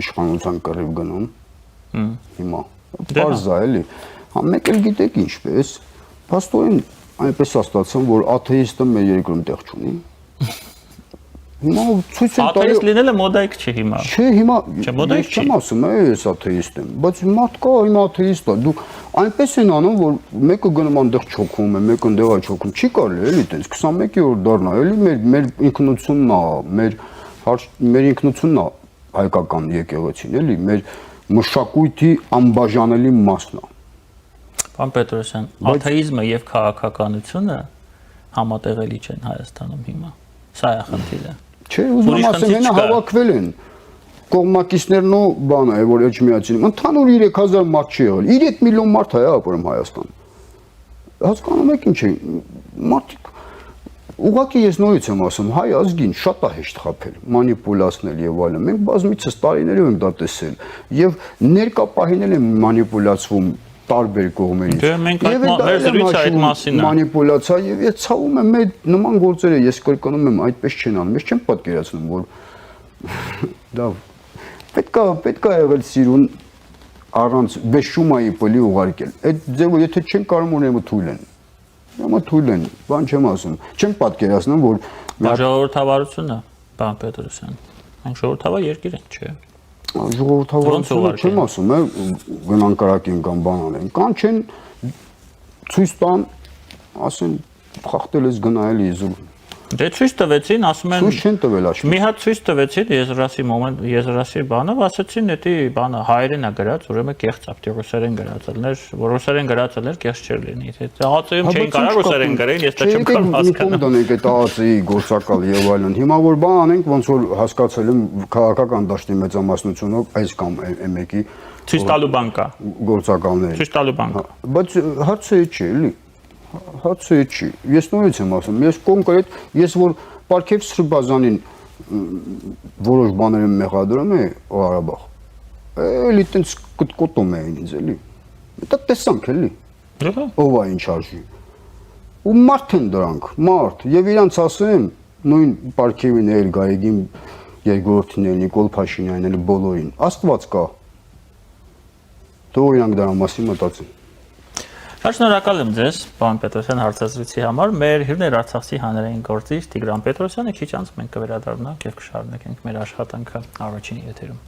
Speaker 2: իշխանության կռիվ գնում։ Հիմա պարզ է էլի, Հա մեկ էլ գիտեք ինչպես, փաստորեն այնպես ստացվում, որ աթեիստը մեր երկրում տեղ չունի։ Հիմա ցույց են տալի
Speaker 1: Աթեիստ լինելը մոդայք չի հիմա։
Speaker 2: Չէ, հիմա
Speaker 1: մոդայք
Speaker 2: ես չեմ ասում, ես աթեիստ եմ, բայց մարդ կա, հիմա աթեիստ է։ Դու այնպես են անում, որ մեկը գնում այնտեղ չոքում է, մեկը այնտեղ է չոքում։ Չի կարելի էլի տենց 21-րդ դարն է, էլի մեր ինքնությունն է, մեր ինքնությունն է հայկական եկեղեցին, էլի, մեր մշակույթի անբաժանելի մասն է։
Speaker 1: Պարոն Պետրոսյան, աթեիզմը եւ քաղաքականությունը համատեղելի չեն Հայաստանում հիմա։ Սա է խնդիրը։
Speaker 2: Չէ, ուզում եմ ասեմ, հենա հավաքվել են կողմնակիցներն ու բանը է, որ Էջմիածին, ընդհանուր 3000 մարդ չի եղել, 3 միլիոն մարդ է ապրում Հայաստան։ Հասկանում եք ինչ է, մարդիկ ուղղակի ես նորից եմ ասում, հայ ազգին շատ է հեշտ խաբել, մանիպուլացնել եւ այլն։ Մենք բազմիցս տարիներով ենք դա տեսել եւ ներկա պահին էլ են մանիպուլացվում տարբեր կողմերից։
Speaker 1: Դե մենք մեր զրույցը այդ մասինն է։
Speaker 2: Մանիպուլացիա եւ ես ցավում եմ մեր նման գործերը ես կրկնում եմ այդպես չեն անում։ Ես չեմ պատկերացնում որ դա պետք է եղել սիրուն առանց բեշումայի պլի ուղարկել։ Այդ ձևը եթե չեն կարող ունենալ թույլ են։ Յամա թույլ են, բան չեմ ասում։ Չեմ պատկերացնում որ
Speaker 1: ժողովրդավարությունը, պարոն Պետրոսյան, մենք ժողովրդավար երկիր ենք, չէ՞։
Speaker 2: Ժողովրդավարությունը չեմ ասում, գնան կարակին կամ բան անեն։ Կան չեն ցույց տան, ասեն խախտել ես գնա էլի իզուր։
Speaker 1: Դե ցույց տվեցին, ասում են
Speaker 2: Ցույց չեն տվել աշխատ։
Speaker 1: մի հատ ցույց տվեցին եզրասի բանով, ասացին, դա բանը հայերեն է գրած, ուրեմն կեղծ է, ռուսերեն գրածելներ, որ ռուսերեն գրածելներ կեղծ չէր լինի։ Թե ԱԱԾ-ում չէին կարող ռուսերեն գրել, ես դա չեմ կարող հասկանալ։
Speaker 2: Դոնենք այդ ԱԱԾ-ի գործակալ եւ այլն։ Հիմա որ բան անենք, ոնց որ հասկացել եմ քաղաքական դաշտի մեծամասնությունով այս կամ M1-ի
Speaker 1: ցույց տալու բան կա։
Speaker 2: Գործակալներ։
Speaker 1: Ցույց տալու բան կա։
Speaker 2: Բայց հարցը չի, էլի։ Հարցը չի։ Ես նորից եմ ասում, ես կոնկրետ, ես որ Պարքև Սրբազանին որոշ բաներ եմ մեղադրում է Ղարաբաղ։ Էլի տենց կտկոտում էին ինձ, էլի։ Դա տեսանք, էլի։ Ով է ինչ արժի։ Ու մարդ են դրանք, մարդ։ Եվ իրանց ասեմ, նույն Պարքևին էլ Գայեգին երկրորդին էլ Նիկոլ Փաշինյանին էլ բոլորին։ Աստված կա։ Թող իրանք դրա մասին մտածեն։
Speaker 1: Շնորհակալ եմ ձեզ, պարոն Պետրոսյան, հարցազրույցի համար։ Մեր հյուրն էր Արցախի հանրային գործիչ Տիգրան Պետրոսյանը, քիչ անց մենք կվերադառնանք եւ կշարունակենք մեր աշխատանքը առաջին եթերում։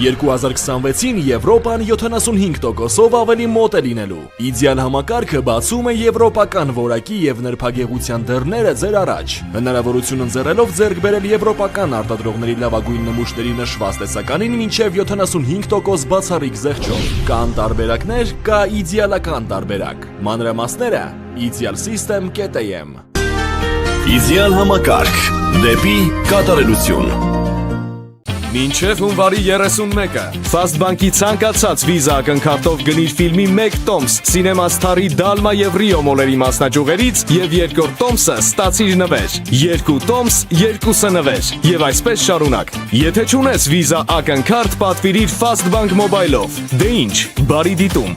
Speaker 3: «2026-ին Եվրոպան 75%-ով ավելի մոտ է լինելու։ Իդեալ համակարգը բացում է եվրոպական որակի եւ նրբագեղության դռները ձեր առաջ։ Հնարավորություն ընձեռելով ձեռք բերել եվրոպական արտադրողների լավագույն նմուշների նշված տեսականին մինչև 75% բացառիկ զեղչով։ Կան տարբերակներ, կա իդեալական տարբերակ։ Մանրամասները idealsystem.am։ Իդեալ համակարգ դեպի կատարելություն։ Մինչև հունվարի 31-ը Fast Bank-ի ցանկացած վիզա ակնքարտով գնիր ֆիլմի 1 տոմս Cinema Star-ի Դալմա եւ Ռիո մոլերի մասնաճյուղերից եւ երկրորդ տոմսը ստացիր նվեր։ 2 տոմս, 2-ը նվեր։ Եվ այսպես շարունակ։ Եթե չունես վիզա ակնքարտ, պատվիրիր Fast Bank Mobile-ով։ Դե ինչ, բարի դիտում։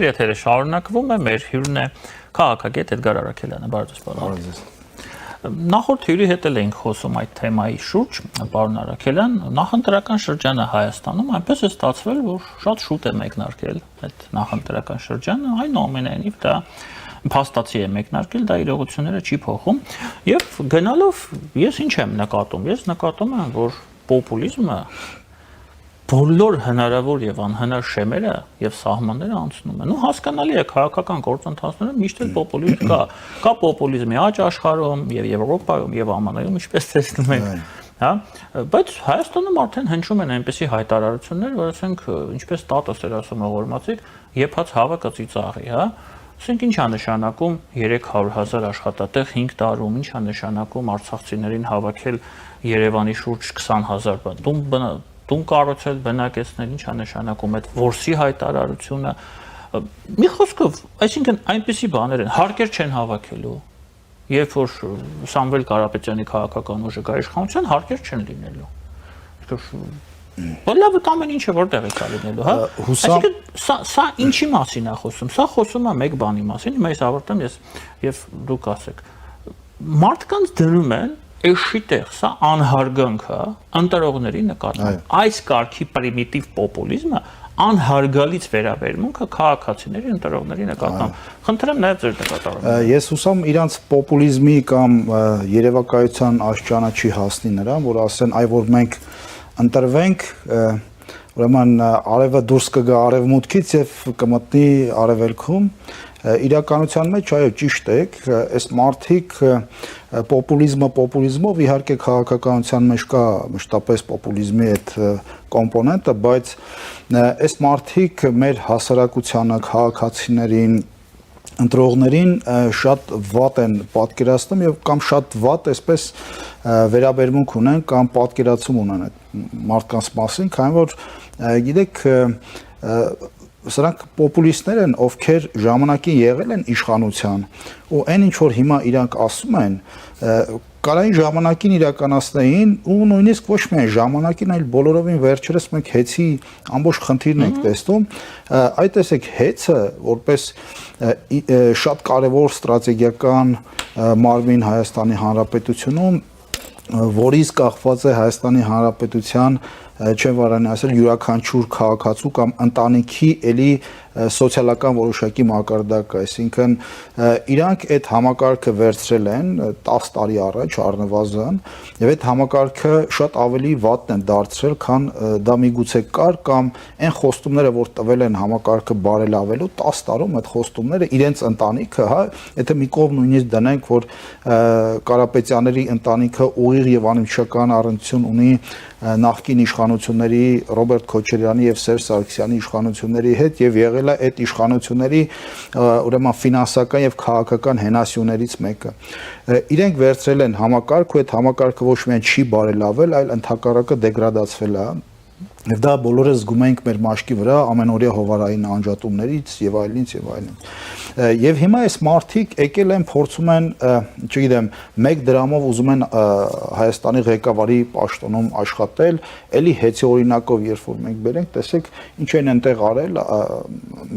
Speaker 1: մեր եթերը շարունակվում է, մեր հյուրն է քաղաքագետ Էդգար Արաքելյանը, բարև ձեզ պարոն։ Նախորդ հյուրի հետ էլ էինք խոսում այդ թեմայի շուրջ, պարոն Արաքելյան, նախընտրական շրջանը Հայաստանում այնպես է ստացվել, որ շատ շուտ է մեկնարկել այդ նախընտրական շրջանը, այնուամենայնիվ դա փաստացի է մեկնարկել, դա իրողությունները չի փոխում, եւ գնալով ես ինչ եմ նկատում, ես նկատում եմ, որ պոպուլիզմը բոլոր հնարավոր եւ անհնար շեմերը եւ սահմանները անցնում են։ Ու հասկանալի է քաղաքական գործընթացներում միշտ էլ պոպուլիզմ կա պոպուլիզմի աճ աշխարհում եւ Եվրոպայում եւ ԱՄՆ-ում, ինչպես տեսնում եք, հա, բայց Հայաստանում արդեն հնչում են այնպիսի հայտարարություններ, որ ասենք, ինչպես տատս էր ասում ողորմածիկ, եփած հավը կծիծաղի, հա։ Ասենք ինչ է նշանակում 300,000 աշխատատեղ 5 տարում, ինչ է նշանակում արցախցիներին հավաքել Երևանի շուրջ 20,000 տուն կառուցել, բնակեցնել, ինչ է նշանակում այդ որսի հայտարարությունը։ Մի խոսքով, այսինքն այնպիսի բաներ են, հարկեր չեն հավաքելու։ Երբ որ Սամվել Կարապետյանի քաղաքական ուժը գա իշխանության, հարկեր չեն լինելու։ Լավ ամեն ինչը որտեղ է լինելու, հա։ Այսինքն սա ինչի մասին է խոսում։ Սա խոսում է մեկ բանի մասին, հիմա ես ավարտեմ եւ դուք ասեք։ Մարդկանց դնում են էշի տեղ, սա անհարգանք է ընտրողների նկատմամբ։ Այս կարգի պրիմիտիվ պոպուլիզմը անհարգալից վերաբերմունքը քաղաքացիների ընտրողների նկատմամբ։ Խնդրեմ նաև ձեր նկատառումը։
Speaker 4: Ես հուսամ իրանց պոպուլիզմի կամ երևակայության աշճանը չի հասնի նրան, որ ասեն, այ որ մենք ընտրվենք, ուրեմն արևը դուրս կգա արևմուտքից եւ կմտնի արևելքում։ Իրականության մեջ այո ճիշտ եք, այս մարդիկ պոպուլիզմով իհարկե քաղաքականության մեջ կա մշտապես պոպուլիզմի այդ կոմպոնենտը, բայց այս մարդիկ մեր հասարակությանը, քաղաքացիներին, ընտրողներին շատ վատ են պատկերացնում եւ կամ շատ վատ այսպես վերաբերմունք ունեն կամ պատկերացում ունեն այդ մարդկանց մասին, քանի որ գիտեք սրանք պոպուլիստներ են, ովքեր ժամանակին եղել են իշխանության ու այն ինչ որ հիմա իրանք ասում են, կարային ժամանակին իրականացնեին ու նույնիսկ ոչ միայն ժամանակին, այլ բոլորովին վերջերս մենք հեծի ամբողջ խնդիրն ենք տեսնում, այդ տեսեք հեծը որպես շատ կարևոր ստրատեգիական մարմին Հայաստանի Հանրապետությունում, որից կախված է Հայաստանի Հանրապետության չեմ վարանի ասել յուրաքանչյուր քաղաքացու կամ ընտանիքի էլի սոցիալական որոշակի մակարդակ, այսինքն իրանք այդ համակարգը վերցրել են 10 տարի առաջ առնվազն եւ այդ համակարգը շատ ավելի վատն են դարձրել, քան դա միգուցե կար կամ այն խոստումները, որ տվել են համակարգը բարելավելու 10 տարում այդ խոստումները իրենց ընտանիքը, հա, եթե մի կողմ նույնիսկ դնենք, որ Կարապետյանների ընտանիքը ուղիղ եւ անմիջական առնչություն ունի նախկին իշխանությունների Ռոբերտ Քոչարյանի եւ Սերժ Սարգսյանի իշխանությունների հետ եւ եղել է այդ իշխանությունների ուրեմն ֆինանսական եւ քաղաքական հենասյուներից մեկը։ Իրենք վերցրել են համակարգ ու այդ համակարգը ոչ միայն չի բարելավել, այլ ընդհակառակը դեգրադացվել է։ Եվ դա բոլորը զգում ենք մեր մաշկի վրա ամենօրյա հովարային անջատումներից եւ այլնից եւ այլն։ Եվ հիմա այս մարդիկ եկել են փորձում են, չգիտեմ, 1 դրամով ուզում են Հայաստանի ղեկավարի պաշտոնում աշխատել, էլի հեծի օրինակով երբ որ մենք բերենք, տեսեք ինչ են այնտեղ արել,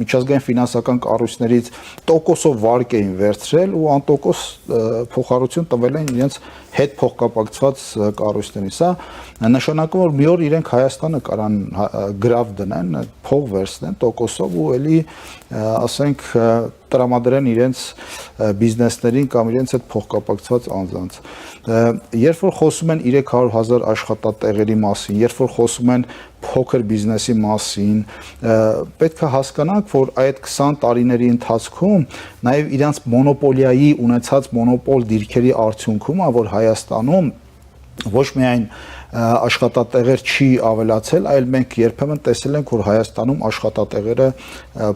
Speaker 4: միջազգային ֆինանսական կառույցներից տոկոսով վարկ էին վերցրել ու անտոկոս փոխառություն տվել են իրենց հետ փոխկապակցված կառույցներին։ Սա նշանակում որ մի օր իրենք Հայաստանը կարան գրավ դնեն, փող վերցնեն տոկոսով ու էլի ասենք տրամադրեն իրենց բիզնեսներին կամ իրենց այդ փոխկապակցված անձանց։ Երբ որ խոսում են 300,000 աշխատատեղերի մասին, երբ որ խոսում են փոքր բիզնեսի մասին, պետք է հասկանանք, որ այդ 20 տարիների ընթացքում նաև իրանց մոնոպոլիայի ունեցած մոնոպոլ դիրքերի արդյունքում, որ Հայաստանում ոչ միայն աշխատատեղեր չի ավելացել, այլ մենք երբեմն տեսել ենք, որ Հայաստանում աշխատատեղերը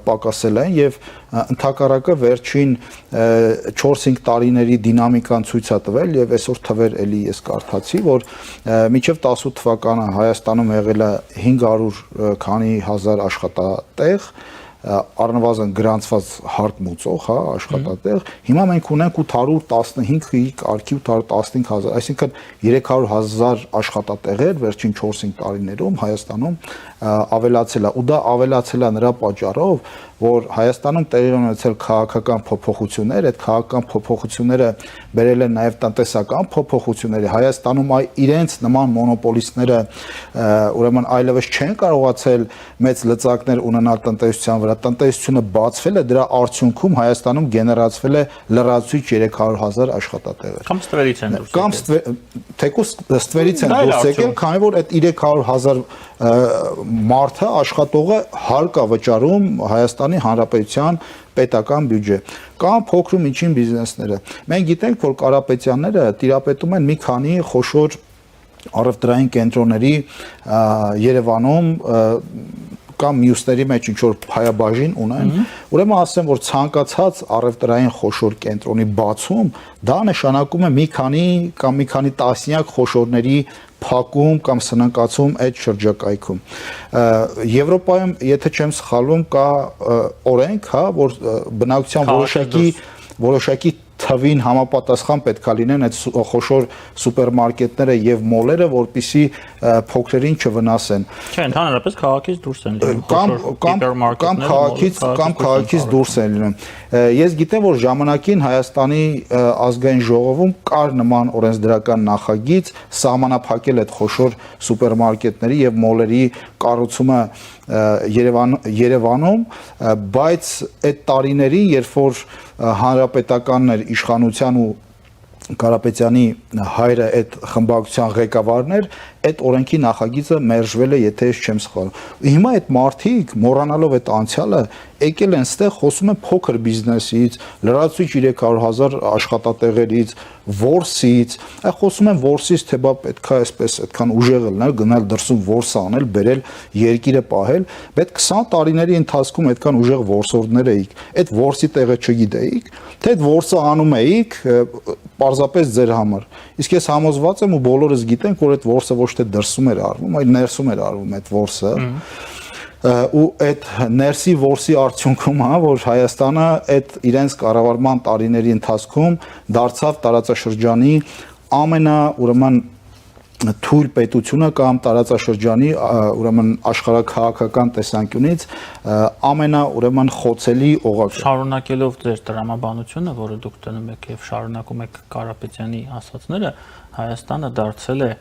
Speaker 4: պակասել են եւ ընդհակառակը վերջին 4-5 տարիների դինամիկան ցույց է տվել եւ այսօր թվեր էլի ես կարդացի, որ մինչեւ 18 թվականը Հայաստանում եղել է 500 քանի հազար աշխատատեղ, առնվազն գրանցված հարկ մուծող, հա, աշխատատեղ, հիմա մենք ունենք 815-ի կարգի 815,000, այսինքն 300,000 աշխատատեղեր վերջին 4-5 տարիներում Հայաստանում ավելացել է, ու դա ավելացել է նրա պատճառով, որ Հայաստանում տեղի ունեցել քաղաքական փոփոխություններ, այդ քաղաքական փոփոխությունները բերել են նաև տնտեսական փոփոխությունների։ Հայաստանում իրենց նման մոնոպոլիստները ուրեմն այլևս չեն կարողացել մեծ լծակներ ունենալ տնտեսության վրա։ Տնտեսությունը բացվել է, դրա արդյունքում Հայաստանում գեներացվել է լրացուցիչ 300,000 աշխատատեղեր։
Speaker 1: Կամ ստվերից են դուրս
Speaker 4: Կամ թեկուզ ստվերից են դուրս եկել, քանի որ այդ 300,000 մարդը աշխատողը հարկա վճարում Հայաստանի Հանրապետության պետական բյուջե կամ փոքր ու միջին բիզնեսները։ Մենք գիտենք, որ Կարապետյանները տիրապետում են մի քանի խոշոր առևտրային կենտրոնների Երևանում կամ մյուսների մեջ ինչ որ հայաբաժին ունեն, ուրեմն ասեմ, որ ցանկացած առևտրային խոշոր կենտրոնի բացում դա նշանակում է մի քանի տասնյակ խոշորների փակում կամ սնանկացում այդ շրջակայքում։ Եվրոպայում, եթե չեմ սխալվում, կա օրենք, հա, որ բնակության որոշակի թվին համապատասխան պետք է լինեն այդ խոշոր սուպերմարկետները եւ մոլերը, որպիսի փոքրերին չվնասեն։
Speaker 1: Չէ, ընդհանրապես քաղաքից դուրս են լինում
Speaker 4: կամ քաղաքից դուրս են լինում։ Ես գիտեմ, որ ժամանակին Հայաստանի ազգային ժողովում կար նման օրենսդրական նախագիծ սահմանափակել այդ խոշոր սուպերմարկետների եւ մոլերի կառուցումը Երևանում, բայց այդ տարիներին, երբ որ հանրապետականն էր իշխանության ու Կարապետյանի հայրը այդ խմբակցության ղեկավարն էր, այդ օրենքի նախագիծը մերժվել է, եթե ես չեմ սխալվում։ Հիմա այդ մարդիկ, մոռանալով այդ անցյալը, եկել են ստեղ, խոսում են փոքր բիզնեսից, լրացուցիչ 300,000 աշխատատեղերից, որսից, խոսում են որսից, թե բա պետք է այսպես այդքան ուժեղ լինել, գնալ դրսում որս անել, բերել երկիրը պահել, բայց 20 տարիների ընթացքում այդքան ուժեղ որսորդներ էիք, այդ որսի տեղը չգիտեիք, թե այդ որսը անում էիք պարզապես ձեր համար։ Իսկ ես համոզված եմ ու բոլորս գիտենք, որ այդ որսը ոչ թե դրսում էր արվում, այլ ներսում էր արվում այդ որսը։ Ու այդ ներսի որսի արդյունքում, հա, որ Հայաստանը այդ իրենց կառավարման տարիների ընթացքում դարձավ տարածաշրջանի ուրեմն թույլ պետությունը կամ տարածաշրջանի ուրեմն աշխարհաքաղաքական տեսանկյունից ուրեմն խոցելի օղակը։
Speaker 1: Շարունակելով ձեր տրամաբանությունը, որը դուք տնում եք եւ շարունակում եք Կարապետյանի ասացները, Հայաստանը դարձել է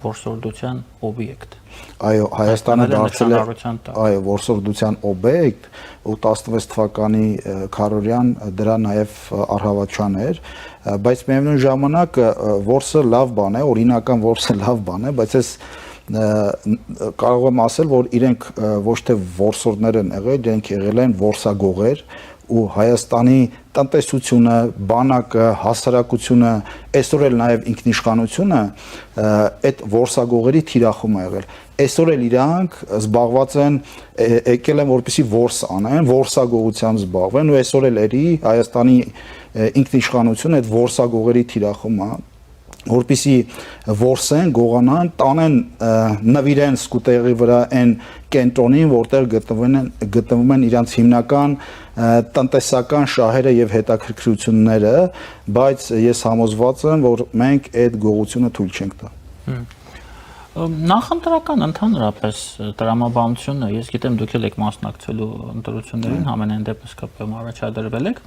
Speaker 1: որսորդության օբյեկտ։
Speaker 4: Այո, Հայաստանը դարձել է որսորդության օբյեկտ, ու 16 թվականի Քարորյան դրա նաև առհավատչան էր, բայց միևնույն ժամանակ որսը լավ բան է, օրինական որսը լավ բան է, բայց ես կարող եմ ասել, որ իրենք ոչ թե որսորդներ են եղել, իրենք եղել են որսագողեր, ու Հայաստանի տնտեսությունը, բանակը, հասարակությունը, այսօր էլ նաև ինքնիշխանությունը այդ որսագողերի թիրախում է եղել։ Այսօր էլ իրանք զբաղված են, եկել են որպեսզի որս անեն, որսագողությամբ զբաղվեն, ու այսօր էլ երի Հայաստանի ինքնիշխանությունը այդ որսագողերի թիրախում է, որպեսզի որսեն, գողանան, տանեն նվիրեն սկուտերի վրա այն կենտրոնին, որտեղ գտնվում են իրանց հիմնական տնտեսական շահերը եւ հետաքրքրությունները, բայց ես համոզված եմ, որ մենք այդ գողությունը թույլ չենք տա։
Speaker 1: Նախընտրական ընդհանրապես տրամաբանությունը, ես գիտեմ դուք եք մասնակցելու ընտրություններին, համենայն դեպս կապեմ առաջադրվել եք,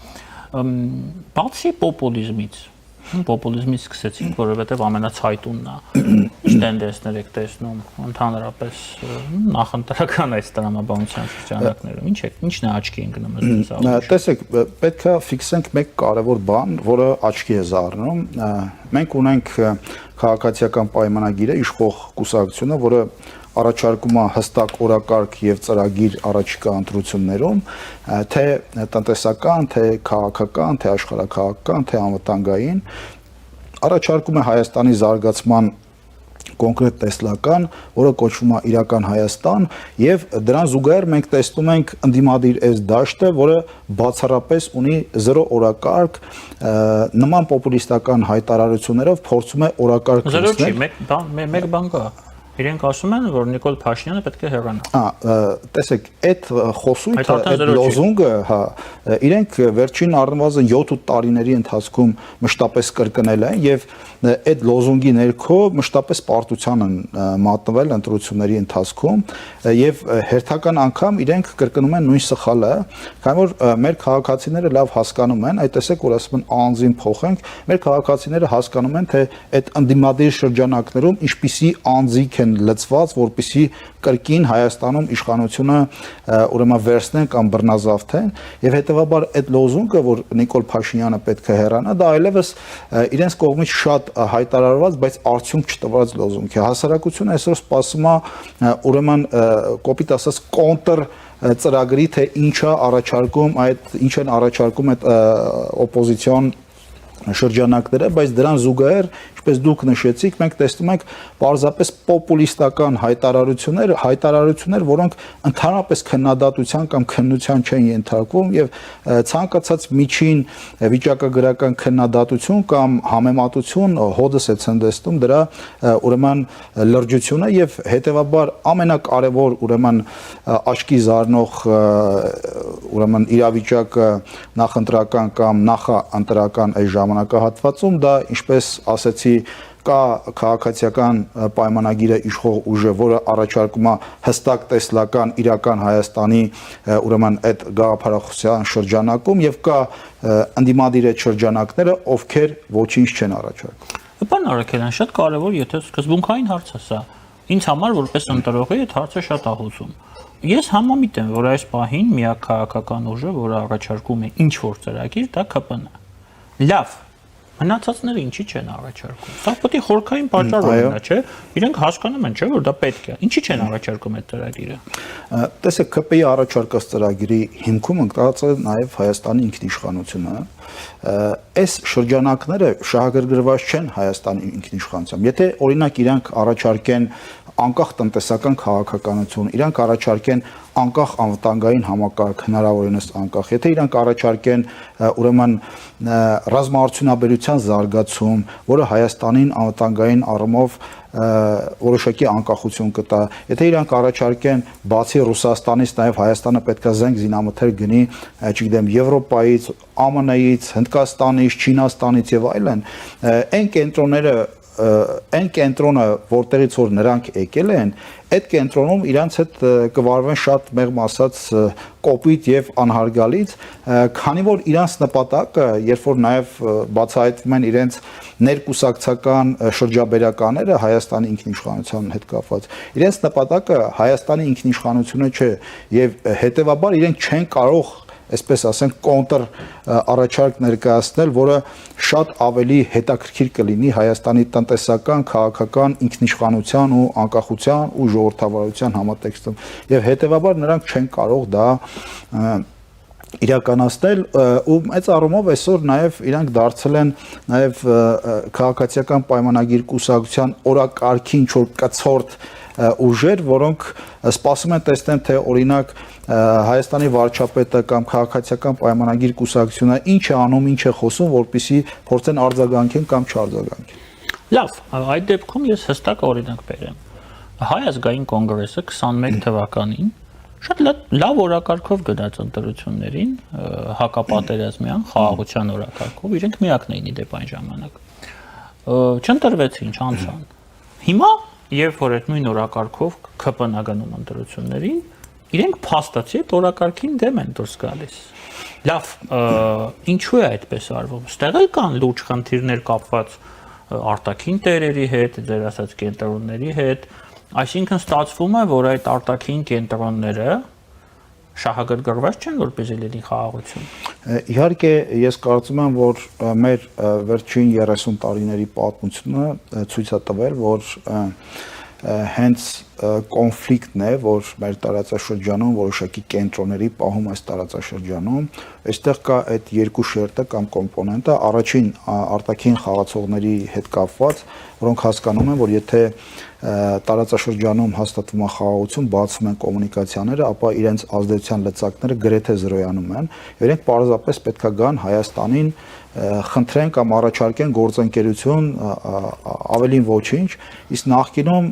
Speaker 1: բացի պոպուլիզմից Պոպուլիզմից սկսեցինք, որովհետև ամենացայտունն է։ Ինչ տենդենսներ եք տեսնում ընդհանրապես նախընտրական այս տրամաբանության շրջանակներում։ Ինչն է աչքի ընկնում այս
Speaker 4: ազգը։ Տեսեք, պետք է ֆիքսենք մեկ կարևոր բան, որը աչքի է զարնում։ Մենք ունենք քաղաքացիական պայմանագիրը, իշխող կուսակցությունը, որը առաջարկում է հստակ օրակարգ եւ ծրագիր առաջիկա ընտրություններում, թե տնտեսական, թե քաղաքական, թե աշխարհաքաղաքական, թե անվտանգային, առաջարկում է Հայաստանի զարգացման կոնկրետ տեսլական, որը կոչվում է իրական Հայաստան, եւ դրան զուգահեռ մենք տեսնում ենք ընդդիմադիր այս դաշտը, որը բացառապես ունի զրո օրակարգ, նման պոպուլիստական հայտարարություններով փորձում է օրակարգ
Speaker 1: լցնել։ Զրո չի, մեկ բան կա։ Իրենք ասում են, որ Նիկոլ Փաշինյանը պետք է հեռանա։
Speaker 4: Տեսեք, այդ խոսույթը, այդ լոզունգը, հա, իրենք վերջին առնվազն 7-8 տարիների ընթացքում մշտապես կրկնել են եւ այդ լոզունգի ներքո մշտապես պարտության են մատնվել ընտրությունների ընթացքում եւ հերթական անգամ իրենք կրկնում են նույն սխալը, քանի որ մեր քաղաքացիները լավ հասկանում են, այդ տեսեք, որ ասում են անձին փոխենք, մեր քաղաքացիները հասկանում են, թե այդ ընդդիմադիր շրջանակներում ինչպիսի անձիկ են լծված, որպիսի կրկին Հայաստանում իշխանությունը ուրեմն վերցնեն կամ բռնազավթեն եւ հետեւաբար այդ լոզունգը, որ Նիկոլ Փաշինյանը պետք է հեռանա, դա այլևս իրենց կողմից շատ հայտարարված, բայց արդյունք չտված լոզունգ է։ Հասարակությունը այսօր սպասում է ուրեմն կոպիտ ասած կոնտր ծրագրի, թե ինչա առաջարկում ինչ են առաջարկում այդ օպոզիցիոն շրջանակները, բայց դրան զուգահեռ, ինչպես դուք նշեցիք, մենք տեսնում ենք պարզապես պոպուլիստական հայտարարություններ, որոնք ընդհանրապես քննադատության կամ քննության չեն ենթարկվում եւ ցանկացած միջին վիճակագրական քննադատություն կամ համեմատություն հոդս է ցնդեցնում դրա ուրեմն լրջությունը եւ հետեւաբար ամենակարևոր ուրեմն աչքի զարնող ուրեմն իրավիճակը նախընտրական կամ նախաընտրական այս ժամանակահատվածում դա ինչպես ասեցի կա քաղաքացիական պայմանագիրը իշխող ուժը, որը առաջարկում է հստակ տեսլական իրական Հայաստանի ուրեմն այդ գաղափարախոսության շրջանակում եւ կա ընդդիմադիր շրջանակները, ովքեր ոչինչ չեն առաջարկում։
Speaker 1: Պարոն Արաքելյան, շատ կարևոր, եթե սկզբունքային հարց է սա։ Ինձ համար որպես ընտրողի այդ հարցը շատ ահուզում։ Ես համամիտ եմ, որ այս պահին միակ քաղաքական ուժը, որը առաջարկում է ինչ որ ծրագիր, դա ԿՊՆ-ն է։ Լավ, մնացածները ինչի չեն առաջարկում։ Սա պետք է խորքային պատճառ ունենա, չէ՞։ Իրենք հասկանում են, չէ՞, որ դա պետք է։ Ինչի չեն առաջարկում այդ ծրագիրը։
Speaker 4: Տեսեք, ԿՊ-ի առաջարկած ծրագրի հիմքում ընկած է նաև Հայաստանի ինքնիշխանությունը։ Այս շրջանակները շահագրգռված չեն Հայաստանի ինքնիշխանությամբ։ Եթե օրինակ իրանք առաջարկեն անկախ տնտեսական քաղաքականություն, իրանք առաջարկեն անկախ անվտանգային համակարգ, հնարավորինս անկախ, եթե իրանք առաջարկեն ուրեմն ռազմաարդյունաբերության զարգացում, որը Հայաստանին անվտանգային առումով որոշակի անկախություն կտա, եթե իրանք առաջարկեն բացի Ռուսաստանից նաև Հայաստանը պետք է զենք զինամթեր գնի, չգիտեմ, Եվրոպայից, ԱՄՆ-ից, Հնդկաստանից, Չինաստանից եւ այլն, այն կենտրոնները այն կենտրոնը, որտեղից որ նրանք եկել են, այդ կենտրոնում իրանց հետ կվարվեն շատ մեղմ ասած կոպիտ եւ անհարգալից, քանի որ իրանց նպատակը, երբ որ նաեւ բացահայտվում են իրենց ներկուսակցական շրջաբերականները Հայաստանի ինքնիշխանության հետ կապված, իրենց նպատակը Հայաստանի ինքնիշխանությունը չէ եւ հետեւաբար իրենք չեն կարող այսպես ասենք կոնտր առաջարկ ներկայացնել, որը շատ ավելի հետաքրքիր կլինի Հայաստանի տնտեսական, քաղաքական ինքնիշխանության ու անկախության ու ժողովրդավարության համատեքստում եւ հետեւաբար նրանք չեն կարող դա իրականացնել ու այդ առումով այսօր նաև իրանք դարձել են նաև քաղաքացիական պայմանագիր կուսակցության օրակարգին ինչ որ կցորդ ուժեր, որոնք սպասում են տեսնեն, թե օրինակ Հայաստանի վարչապետը կամ քաղաքացիական պայմանագիր կուսակցությունը ինչ է անում, ինչ է խոսում, որպեսզի փորձեն արձագանքեն կամ չարձագանքեն։
Speaker 1: Լավ, այդ դեպքում ես հստակ օրինակ բերեմ։ Հայ ազգային կոնգրեսը 21 թվականին շատ լավ օրակարգով գնաց ընտրություններին, հակապատերազմյան խաղաղության օրակարգով, իրենք միակն էին իդեպ այն ժամանակ։ Չընտրվեցին, չանցան։ Հիմա, երբ որ այդ նույն օրակարգով ԿՊՆ գնում ընտրություններին, իրենք փաստացի այդ օրակարգին դեմ են դուրս գալիս։ Լավ, ինչու է այդպես արվում։ Ստեղ կան լուրջ խնդիրներ կապված արտաքին տերերի հետ, դեր ասած կենտրոնների հետ, այսինքն ստացվում է, որ այդ արտաքին կենտրոնները շահագրգռված չեն, որպեսզի լինի խաղաղություն։
Speaker 4: Իհարկե, ես կարծում եմ, որ մեր վերջին 30 տարիների պատմությունը ցույց է տվել, որ հենց կոնֆլիկտն է, որ մեր տարածաշրջանում որոշակի կենտրոնների պահում այս տարածաշրջանում, այստեղ կա այդ երկու շերտը կամ կոմպոնենտը, առաջին արտաքին խաղացողների հետ կապված, որոնք հասկանում են, որ եթե տարածաշրջանում հաստատվում է խաղաղություն, բացվում են կոմունիկացիաները, ապա իրենց ազդեցության լծակները գրեթե զրոյանում են, եւ իրենք պարզապես պետքա գան Հայաստանին խնդրեն կամ առաջարկեն գործընկերություն ավելին ոչինչ, իսկ նախկինում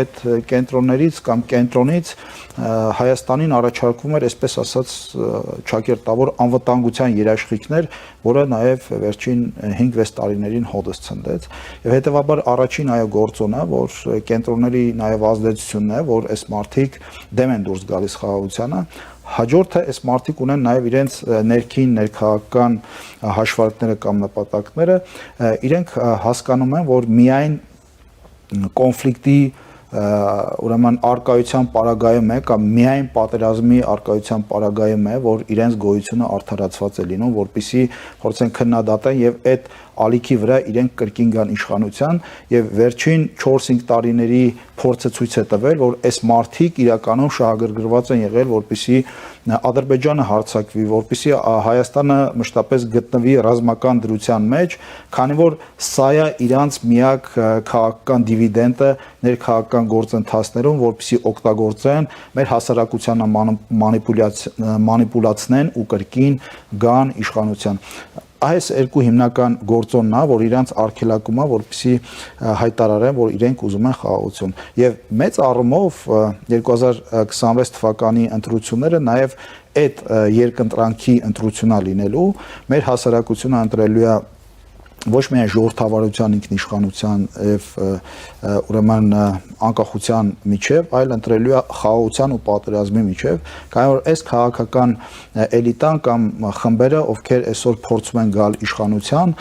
Speaker 4: այդ կենտրոններից կամ կենտրոնից Հայաստանին առաջարկվում էր, այսպես ասած, ճակերտավոր անվտանգության երաշխիքներ, որը նաև վերջին 5-6 տարիներին հոդս ցնդեց, եւ հետեւաբար առաջին այո գործոնը, որ կենտրոնների նաև ազդեցությունն է, որ այս մարդիկ դեմ են դուրս գալիս խաղաղությանը, հաջորդը այս մարդիկ ունեն նաև իրենց ներքին ներքաղաքական հաշվարկները կամ նպատակները, իրենք հասկանում են, որ միայն կոնֆլիկտի ուրեմն արկայության պարագայում է կամ միայն պատերազմի արկայության պարագայում է, որ իրենց գոյությունը արդարացված է լինում, որպեսզի փորձեն քննադատեն եւ այդ ալիքի վրա իրենք կրկին գան իշխանության եւ վերջին 4-5 տարիների փորձը ցույց է տվել, որ այս մարդիկ իրականում շահագրգռված են եղել, որպեսզի Ադրբեջանը հարձակվի, որպեսզի Հայաստանը մշտապես գտնվի ռազմական դրության մեջ, քանի որ սա է իրանց միակ քաղաքական դիվիդենդը ներքաղաքական գործընթացներում, որպեսզի օգտագործեն մեր հասարակությանը մանիպուլացնեն ու կրկին գան իշխանության։ Այս երկու հիմնական գործոնն է, որ իրանց արգելակում է, որպեսզի հայտարարեն, որ իրենք ուզում են խաղաղություն։ Եվ մեծ առումով 2026 թվականի ընտրությունները նաև այդ երկընտրանքի ընտրությունա լինելու, մեր հասարակությունը ընտրելու է ոչ միայն ժողովրդավարության ինքնիշխանության եւ ուրեմն անկախության միջև, այլ ընտրելու է խաղաղության ու պատերազմի միջև, քանի որ այս քաղաքական էլիտան կամ խմբերը, ովքեր այսօր փորձում են գալ իշխանության,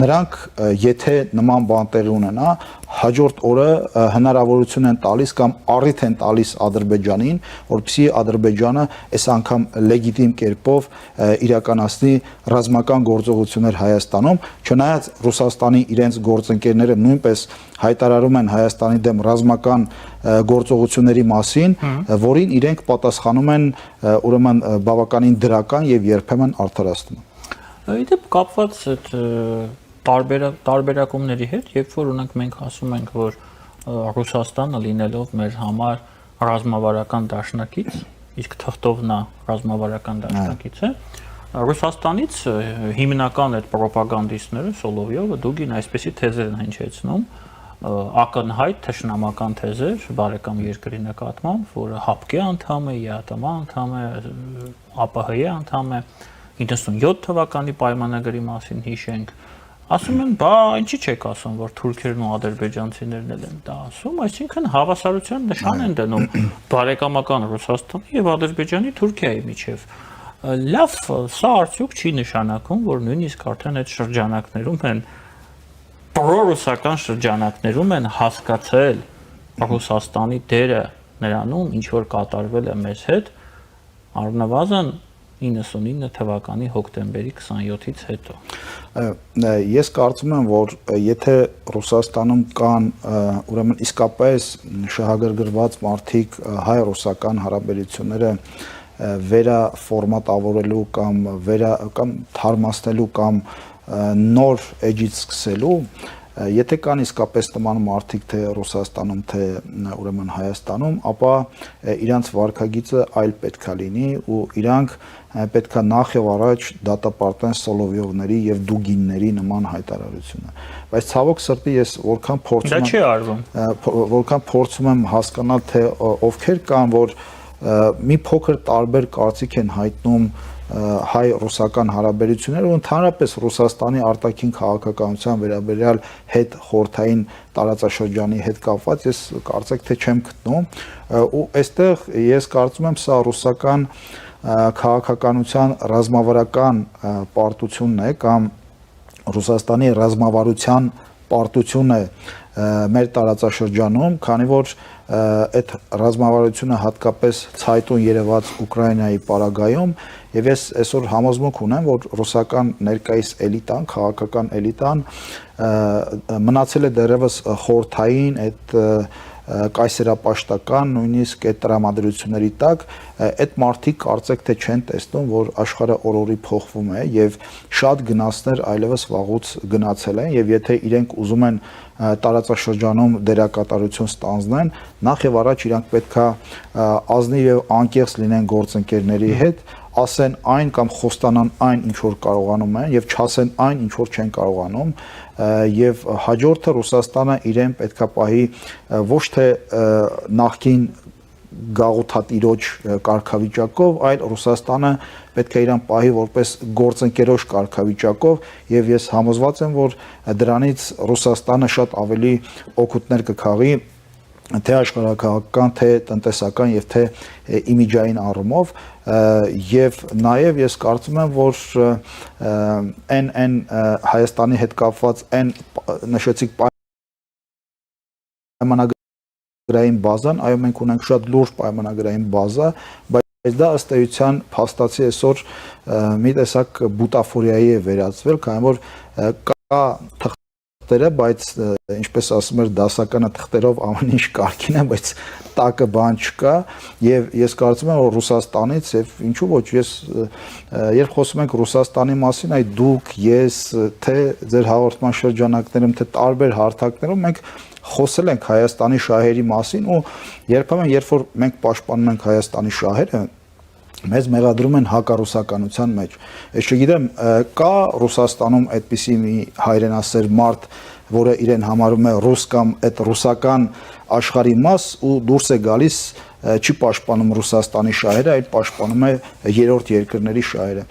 Speaker 4: նրանք եթե նման բան տեղի ունենա, հաջորդ օրը հնարավորություն են տալիս կամ առիթ են տալիս Ադրբեջանին, որպեսզի Ադրբեջանը այս անգամ լեգիտիմ կերպով իրականացնի ռազմական գործողություններ Հայաստանում, չնայած Ռուսաստանի իրենց գործընկերները նույնպես հայտարարում են Հայաստանի դեմ ռազմական գործողությունների մասին, որին իրենք պատասխանում են ուրեմն բավականին դրական եւ երբեմն արդարացնում։
Speaker 1: Իդեպ կապված այդ տարբերակումների հետ, երբ որ ունենք մենք ասում ենք, որ Ռուսաստանը լինելով մեր համար ռազմավարական դաշնակից, իսկ թղթով նա ռազմավարական դաշնակից է, Ռուսաստանից հիմնական այդ պրոպագանդիստները Սոլովյովը դուգին այսպեսի թեզեր են հնչեցնում, ակնհայտ թշնամական թեզեր բարեկամ երկրի նկատմամբ, որը ՀԱՊԿ անդամ է, ԵԱՏՄ անդամ է, ԱՊՀ անդամ է, 97 թվականի պայմանագրի մասին հիշենք, ասում են, բա ինչի՞ չեք ասում, որ թուրքերն ու ադրբեջանցիներն են դա ասում, այսինքն հավասարության նշան են դնում բարեկամական Ռուսաստանի եւ Ադրբեջանի Թուրքիայի միջև։ Լավ, սա արդյոք չի նշանակում, որ նույնիսկ արդեն այդ շրջանակներում են պրոռուսական շրջանակներում են հասկացել Ռուսաստանի դերը նրանում, ինչ որ կատարվել է մեզ հետ, առնվազն 99 թվականի հոկտեմբերի 27-ից հետո։
Speaker 4: Ես կարծում եմ, որ եթե Ռուսաստանում կան ուրեմն իսկապես շահագրգռված մարդիկ հայ-ռուսական հարաբերությունները վերաֆորմատավորելու կամ թարմացնելու կամ նոր էջից սկսելու, եթե կան իսկապես նման մարդիկ թե Ռուսաստանում, թե ուրեմն Հայաստանում, ապա իրանց վարքագիծը այլ պետքա լինի ու իրանք պետքա նախ եւ առաջ դատապարտեն Սոլովյովների եւ Դուգինների նման հայտարարությունը։ Բայց ցավոք սրտի ես որքան փորձում եմ հասկանալ, թե ովքեր կան, որ մի փոքր տարբեր կարծիք են հայտնում հայ-ռուսական հարաբերությունները ու ընդհանրապես Ռուսաստանի արտաքին քաղաքականության վերաբերյալ հետ խորհրդային տարածաշրջանի հետ կապված, ես կարծեք թե չեմ գտնում ու այստեղ ես կարծում եմ սա ռուսական քաղաքականության ռազմավարական պարտությունն է կամ Ռուսաստանի ռազմավարության պարտություն է մեր տարածաշրջանում, քանի որ այդ ռազմավարությունը հատկապես ցայտուն երևաց Ուկրաինայի պարագայում եւ ես այսօր համոզմունք ունեմ, որ ռուսական ներկայիս էլիտան, քաղաքական էլիտան մնացել է դեռևս խորհրդային այդ կայսերապաշտական նույնիսկ այդ տրամադրությունների տակ այդ մարդիկ կարծեք թե չեն տեսնում, որ աշխարհը օրորի փոխվում է եւ շատ գնացներ այլևս վաղուց գնացել են եւ եթե իրենք ուզում են տարածաշրջանում դերակատարություն ստանձնեն, նախ եւ առաջ իրանք պետքա ազնիվ եւ անկեղծ լինեն գործընկերների հետ, ասեն այն կամ խոստանան այն, ինչ որ կարողանում են եւ չասեն այն, ինչ որ չեն կարողանում, եւ հաջորդը Ռուսաստանը իրեն պետքա պահի ոչ թե նախքին գաղութատիրոջ կարգավիճակով, այլ Ռուսաստանը պետք է իրան պահի որպես գործընկերոջ կարգավիճակով եւ ես համոզված եմ, որ դրանից Ռուսաստանը շատ ավելի օգուտներ կքաղի թե աշխարհակաղակական, թե տնտեսական եւ թե իմիջային առումով եւ նաեւ ես կարծում եմ, որ այն Հայաստանի հետ կապված այն նշեցիք պայմանագրային բազան, այո մենք ունենք շատ լուրջ պայմանագրային բազա, բայց դա ըստ էության փաստացի այսօր մի տեսակ բուտաֆորիայի է վերածվել, քանի որ կա բայց ինչպես ասում էր դասականը թղթերով ամեն ինչ կարգին է, բայց տակը բան չկա եւ ես կարծում եմ որ Ռուսաստանից եւ ինչու ոչ ես երբ խոսում ենք Ռուսաստանի մասին, այդ դուք, ես, թե ձեր հաղորդման շրջանակներում, թե տարբեր հարթակներում մենք խոսել ենք Հայաստանի շահերի մասին ու երբեմն երբ որ մենք պաշտպանում ենք Հայաստանի շահերը մեզ մեղադրում են հակառուսականության մեջ։ Ես չգիտեմ, կա Ռուսաստանում այդպիսի մի հայրենասեր մարդ, որը իրեն համարում է ռուս կամ այդ ռուսական աշխարհի մաս ու դուրս է գալիս չի պաշտպանում Ռուսաստանի շահերը, այլ պաշտպանում է երրորդ երկրների շահերը։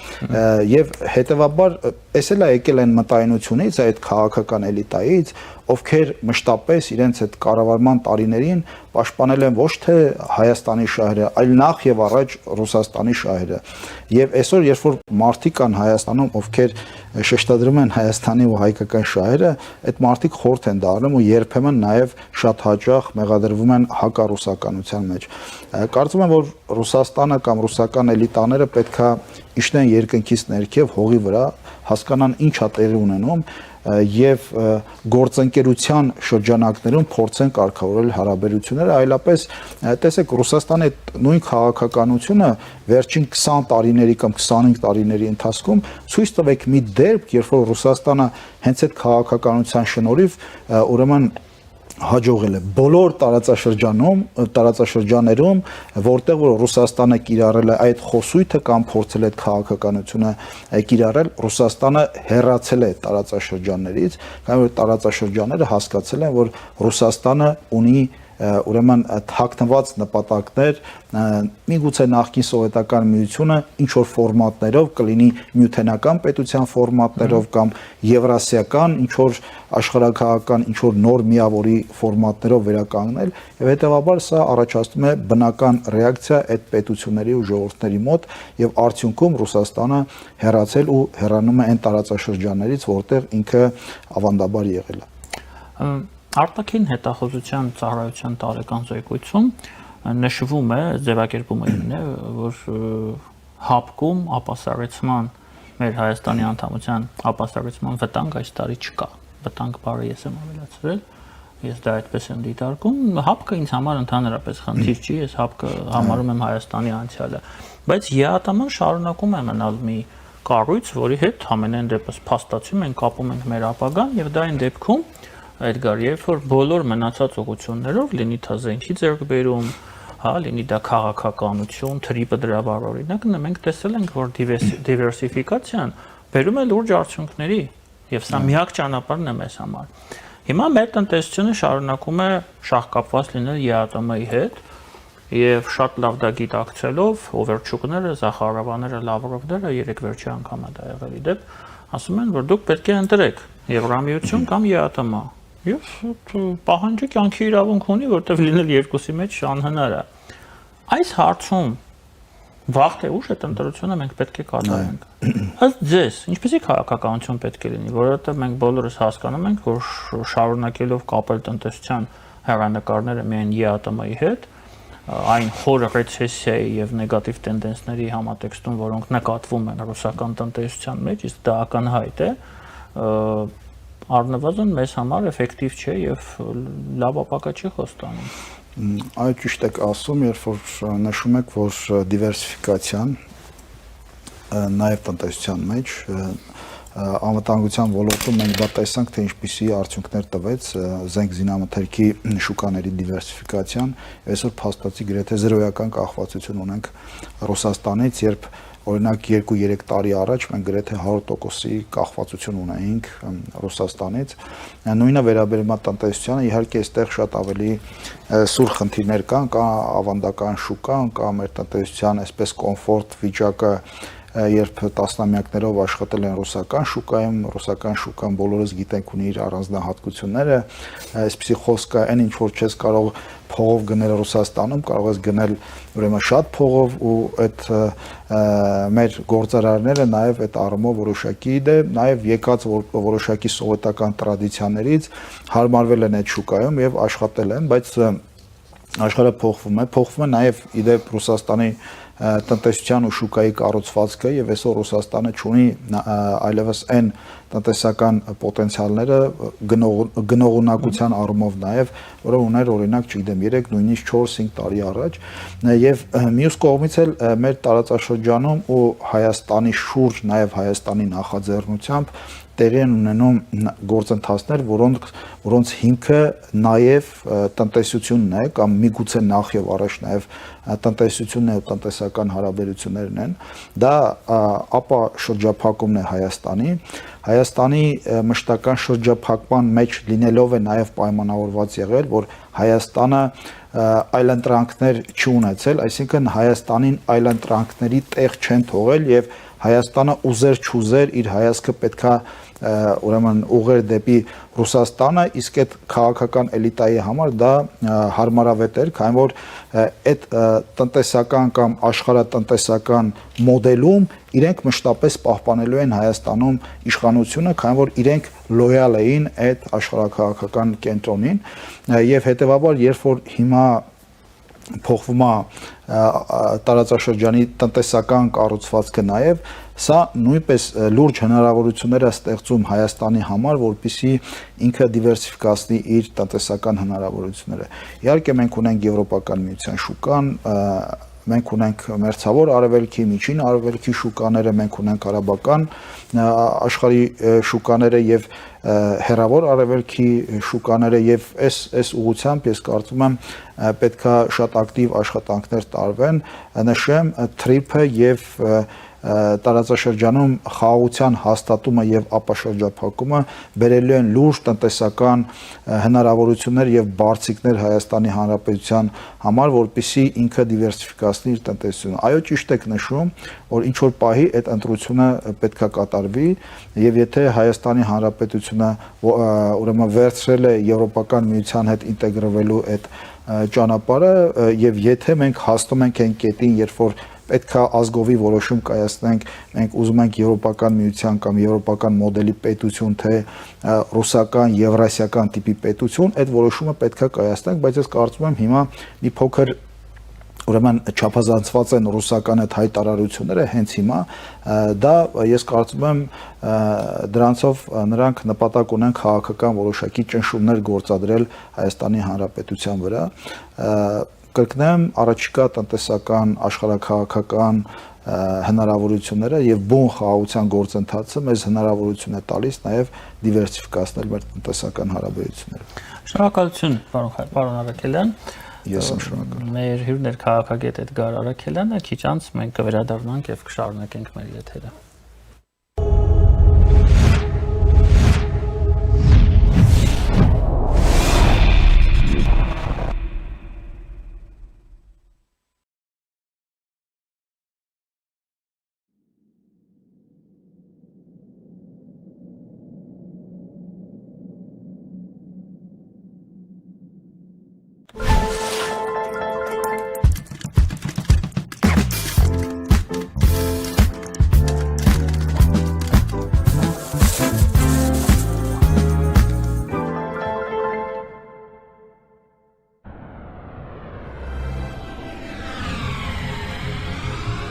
Speaker 4: Եվ հետեւաբար էս էլ է եկել այն մտայնությունից, այդ քաղաքական էլիտայից, ովքեր մշտապես իրենց այդ կառավարման տարիներին պաշտպանել են ոչ թե Հայաստանի շահերը, այլ նախ եւ առաջ Ռուսաստանի շահերը։ Եվ այսօր երբ որ մարդիկ կան Հայաստանում, ովքեր շեշտադրում են Հայաստանի ու հայկական շահերը, այդ մարդիկ խորթ են դառնում ու երբեմն նաեւ շատ հաճախ մեղադրվում են հակառուսականության մեջ։ Կարծում եմ, որ Ռուսաստանը կամ ռուսական էլիտաները պետքա իջնեն երկնքից ներքև հողի վրա, հասկանան ինչա տեղի ունենում եւ գործընկերության շրջանակներում փորձեն կարգավորել հարաբերությունները, այլապես տեսեք Ռուսաստանի այդ նույն քաղաքականությունը վերջին 20 տարիների կամ 25 տարիների ընթացքում ցույց տվեք մի դեպք, երբ որ Ռուսաստանը հենց այդ քաղաքականության շնորհիվ ուրեմն հաջողել է բոլոր տարածաշրջաներում, որտեղ որ Ռուսաստանը կիրառել է այդ խոսույթը կամ փորձել է այդ քաղաքականությունը կիրառել, Ռուսաստանը հեռացել է տարածաշրջաններից, քանի որ տարածաշրջանները հասկացել են, որ Ռուսաստանը ունի ուրեմն թաքնված նպատակներ, միգուցե նախկին սովետական միությունը ինչ որ ֆորմատներով կլինի նյութենական պետության ֆորմատներով կամ եվրասիական ինչ որ աշխարհակաղակական ինչ որ նոր միավորի ֆորմատներով վերականգնել եւ հետեւաբար սա առաջացնում է բնական ռեակցիա այդ պետությունների ու ժողովուրդների մոտ եւ արդյունքում Ռուսաստանը հեռացել ու հեռանում է այն տարածաշրջաններից, որտեղ ինքը ավանդաբար եղել է։
Speaker 1: Արտաքին հետախուզության ծառայության տարեկան զեկույցում նշվում է, ձևակերպում է, որ հապկում ապասարեցման մեր Հայաստանի անդամության ապասարեցման վտանգ այս տարի չկա։ Վտանգ բառը ես եմ ավելացրել, ես դա այդպես եմ դիտարկում։ Հապկը ինձ համար ընդհանրապես խնդիր չի, ես հապկը համարում եմ Հայաստանի անցյալը, բայց ԵԱՏՄ-ն շարունակում է մնալ մի կառույց, որի հետ ամենայն դեպս փաստացում ենք, կապում ենք մեր ապագան եւ դա այն դեպքում Էդգար, երբ որ բոլոր մնացած ուղղություններով լինի դա զենքի ձեռքբերում, հա, լինի դա քաղաքականություն, թրիպը դրա վառ օրինակն է, մենք տեսել ենք, որ դիվերսիֆիկացիան բերում է լուրջ արդյունքների, եւ սա միակ ճանապարհն է մեզ համար։ Հիմա մեր տնտեսությունը շարունակում է շահկապված լինել ԵԱՏՄ-ի հետ եւ շատ լավ դա գիտակցելով Օվերչուկները, Զախարովաները, Լավրովները երեք վերջի անգամ է դա եղել իդեպ, ասում են, որ դուք պետք է ընտրեք Եվրամիություն կամ ԵԱՏՄ։ Եվ պահանջը կյանքի իրավունք ունի, որտեղ լինել երկուսի մեջ անհնար է։ Այս հարցում վաղ թե ուշ այդ ընտրությունը մենք պետք է կատարենք։ Ըստ ձեզ, ինչպեսի քաղաքականություն պետք է լինի, որովհետև մենք բոլորս հասկանում ենք, որ շարունակելով կապել տնտեսության հեռանկարները միայն ԵԱՏՄ-ի հետ, այն խորը ռեցեսիայի եւ նեգատիվ տենդենսների համատեքստում, որոնք նկատվում են ռուսական տնտեսության մեջ, իսկ դա ակնհայտ է, առնվազն մեզ համար էֆեկտիվ չէ եւ լավ ապագա չի խոստանում։
Speaker 4: Այո, ճիշտ եք ասում, երբ որ նշում եք, որ դիվերսիֆիկացիան նաեւ տնտեսության մեջ անվտանգության ոլորտում մենք դա տեսանք, թե ինչպիսի արդյունքներ տվեց զենք զինամթերքի շուկաների դիվերսիֆիկացիան, այսօր փաստացի գրեթե զրոյական կախվածություն ունենք Ռուսաստանից, երբ օրինակ 2-3 տարի առաջ մենք գրեթե 100%-ի կախվածություն ունեինք Ռուսաստանից։ Նույնը վերաբերում է տնտեսությանը, իհարկե այստեղ շատ ավելի սուր խնդիրներ կան, կա ավանդական շուկան, կա մեր տնտեսության այսպես կոմֆորտ վիճակը, երբ տասնամյակներով աշխատել են ռուսական շուկան բոլորս գիտենք ունի իր առանձնահատկությունները, այսպիսի խոսքը այն ինչ որ չես կարող փողով գնել Ռուսաստանում, կարող ես գնել ուրեմն շատ փողով ու այդ մեր գործարարները նաև այդ առումով որոշակի նաև եկած որոշակի սովետական տրադիցիաներից հարմարվել են այդ շուկայում եւ աշխատել են, բայց աշխարհը փոխվում է նաև իդեպ Ռուսաստանի տնտեսության ու շուկայի կառուցվածքը եւ այսօր Ռուսաստանը ունի այլևս այն տնտեսական պոտենցիալները գնողունակության առումով նաև, որը ուներ օրինակ, չգիտեմ, 3 նույնիսկ 4-5 տարի առաջ եւ մյուս կողմից էլ մեր տարածաշրջանում ու Հայաստանի շուրջ նաև Հայաստանի նախաձեռնությամբ տեղի են ունենում գործընթացներ, որոնց հիմքը նաև տնտեսությունն է կամ միգուցե նախ եւ առաջ նաև տնտեսությունն է ու տնտեսական հարաբերություններն են, դա ապա շրջափակումն է Հայաստանի մշտական շրջափակման մեջ լինելով է նաև պայմանավորված եղել, որ Հայաստանը այլընտրանքներ չի ունեցել, այսինքն Հայաստանին այլընտրանքների տեղ չեն թողել եւ Հայաստանը ուզեր-չուզեր իր հայացքը պետքա ուրեմն ուղղեր դեպի Ռուսաստանը, իսկ այդ քաղաքական էլիտայի համար դա հարմարավետ էր, քանի որ այդ տնտեսական կամ աշխարհատնտեսական մոդելում իրենք մշտապես պահպանելու են Հայաստանում իշխանությունը, քանի որ իրենք լոյալ էին այդ աշխարհաքաղաքական կենտրոնին եւ հետեւաբար երբ որ հիմա փոխվում է տարածաշրջանի տնտեսական կառուցվածքը նաև սա նույնպես լուրջ հնարավորություններ է ստեղծում Հայաստանի համար, որպեսզի ինքը դիվերսիֆիկացնի իր տնտեսական հնարավորությունները։ Իհարկե մենք ունենք Եվրոպական միության շուկան, մենք ունենք մերձավոր արևելքի, միջին արևելքի շուկաները, մենք ունենք արաբական աշխարհի շուկաները եւ հերավոր արևելքի շուկաները եւ այս ուղղությամբ ես կարծում եմ պետքա շատ ակտիվ աշխատանքներ տարվեն, նշեմ TRIP-ը եւ տարածաշրջանում խաղաղության հաստատումը եւ ապաշրջափակումը բերելու են լուրջ տնտեսական հնարավորություններ եւ բարձիկներ Հայաստանի Հանրապետության համար, որպեսզի ինքը դիվերսիֆիկացնի իր տնտեսությունը։ Այո, ճիշտ եք նշում, որ ինչ որ պահի այդ ընտրությունը պետքա կատարվի եւ եթե Հայաստանի Հանրապետությունը ուրեմն վերցրել է Եվրոպական միության հետ ինտեգրվելու այդ ճանապարհը եւ եթե մենք հասնում ենք այն կետին, երբ որ պետքա ազգովի որոշում կայացնենք, մենք ուզում ենք Եվրոպական միության կամ եվրոպական մոդելի պետություն, թե ռուսական, եվրասիական տիպի պետություն, այդ որոշումը պետքա կայացնենք, բայց ես կարծում եմ հիմա մի փոքր ուրեմն չափազանցված են ռուսական այդ հայտարարությունները հենց հիմա, դա ես կարծում եմ դրանցով նրանք նպատակ ունեն քաղաքական որոշակի ճնշումներ գործադրել Հայաստանի Հանրապետության վրա, կրկնեմ, առաջիկա տնտեսական, աշխարհաքաղաքական հնարավորությունները եւ բուն խաղաղության գործընթացը մեզ հնարավորություն է տալիս նաեւ դիվերսիֆիկացնել մեր տնտեսական հարաբերությունները։
Speaker 1: Շնորհակալություն, պարոն Արաքելյան։
Speaker 4: Ես եմ շնորհակալ։
Speaker 1: Մեր հյուրն էր քաղաքագետ Էդգար Արաքելյանը, քիչ անց մենք կվերադառնանք եւ կշարունակենք մեր եթերը։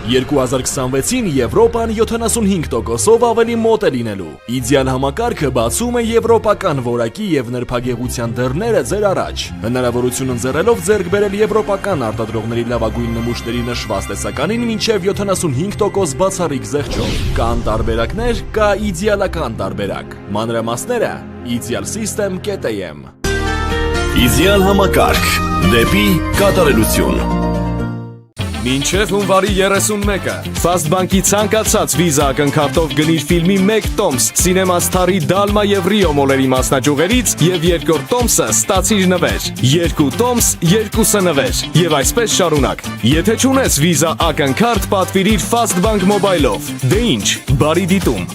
Speaker 3: 2026-ին Եվրոպան 75%-ով ավելի մոտ է լինելու։ Իդեալ համակարգը բացում է եվրոպական որակի եւ նրբագեղության դռները ձեր առաջ։ Հնարավորություն ընձեռելով ձեռք բերել եվրոպական արտադրողների լավագույն նմուշների նշված տեսականին մինչև 75% բացառիկ զեղչով։ Կան տարբերակներ, կա իդեալական տարբերակ։ Մանրամասները idealsystem.am Իդեալ համակարգ դեպի կատարելություն։ Մինչև հունվարի 31-ը Fast Bank-ի ցանկացած վիզա ակնքարտով գնիր ֆիլմի 1 տոմս Cinema Star-ի Dalma եւ Rio մոլերի մասնաճյուղերից եւ երկրորդ տոմսը ստացիր նվեր։ 2 տոմս, 2-ը նվեր եւ այսպես շարունակ։ Եթե չունես վիզա ակնքարտ, պատվիրիր Fast Bank Mobile-ով։ Դե ինչ, բարի դիտում։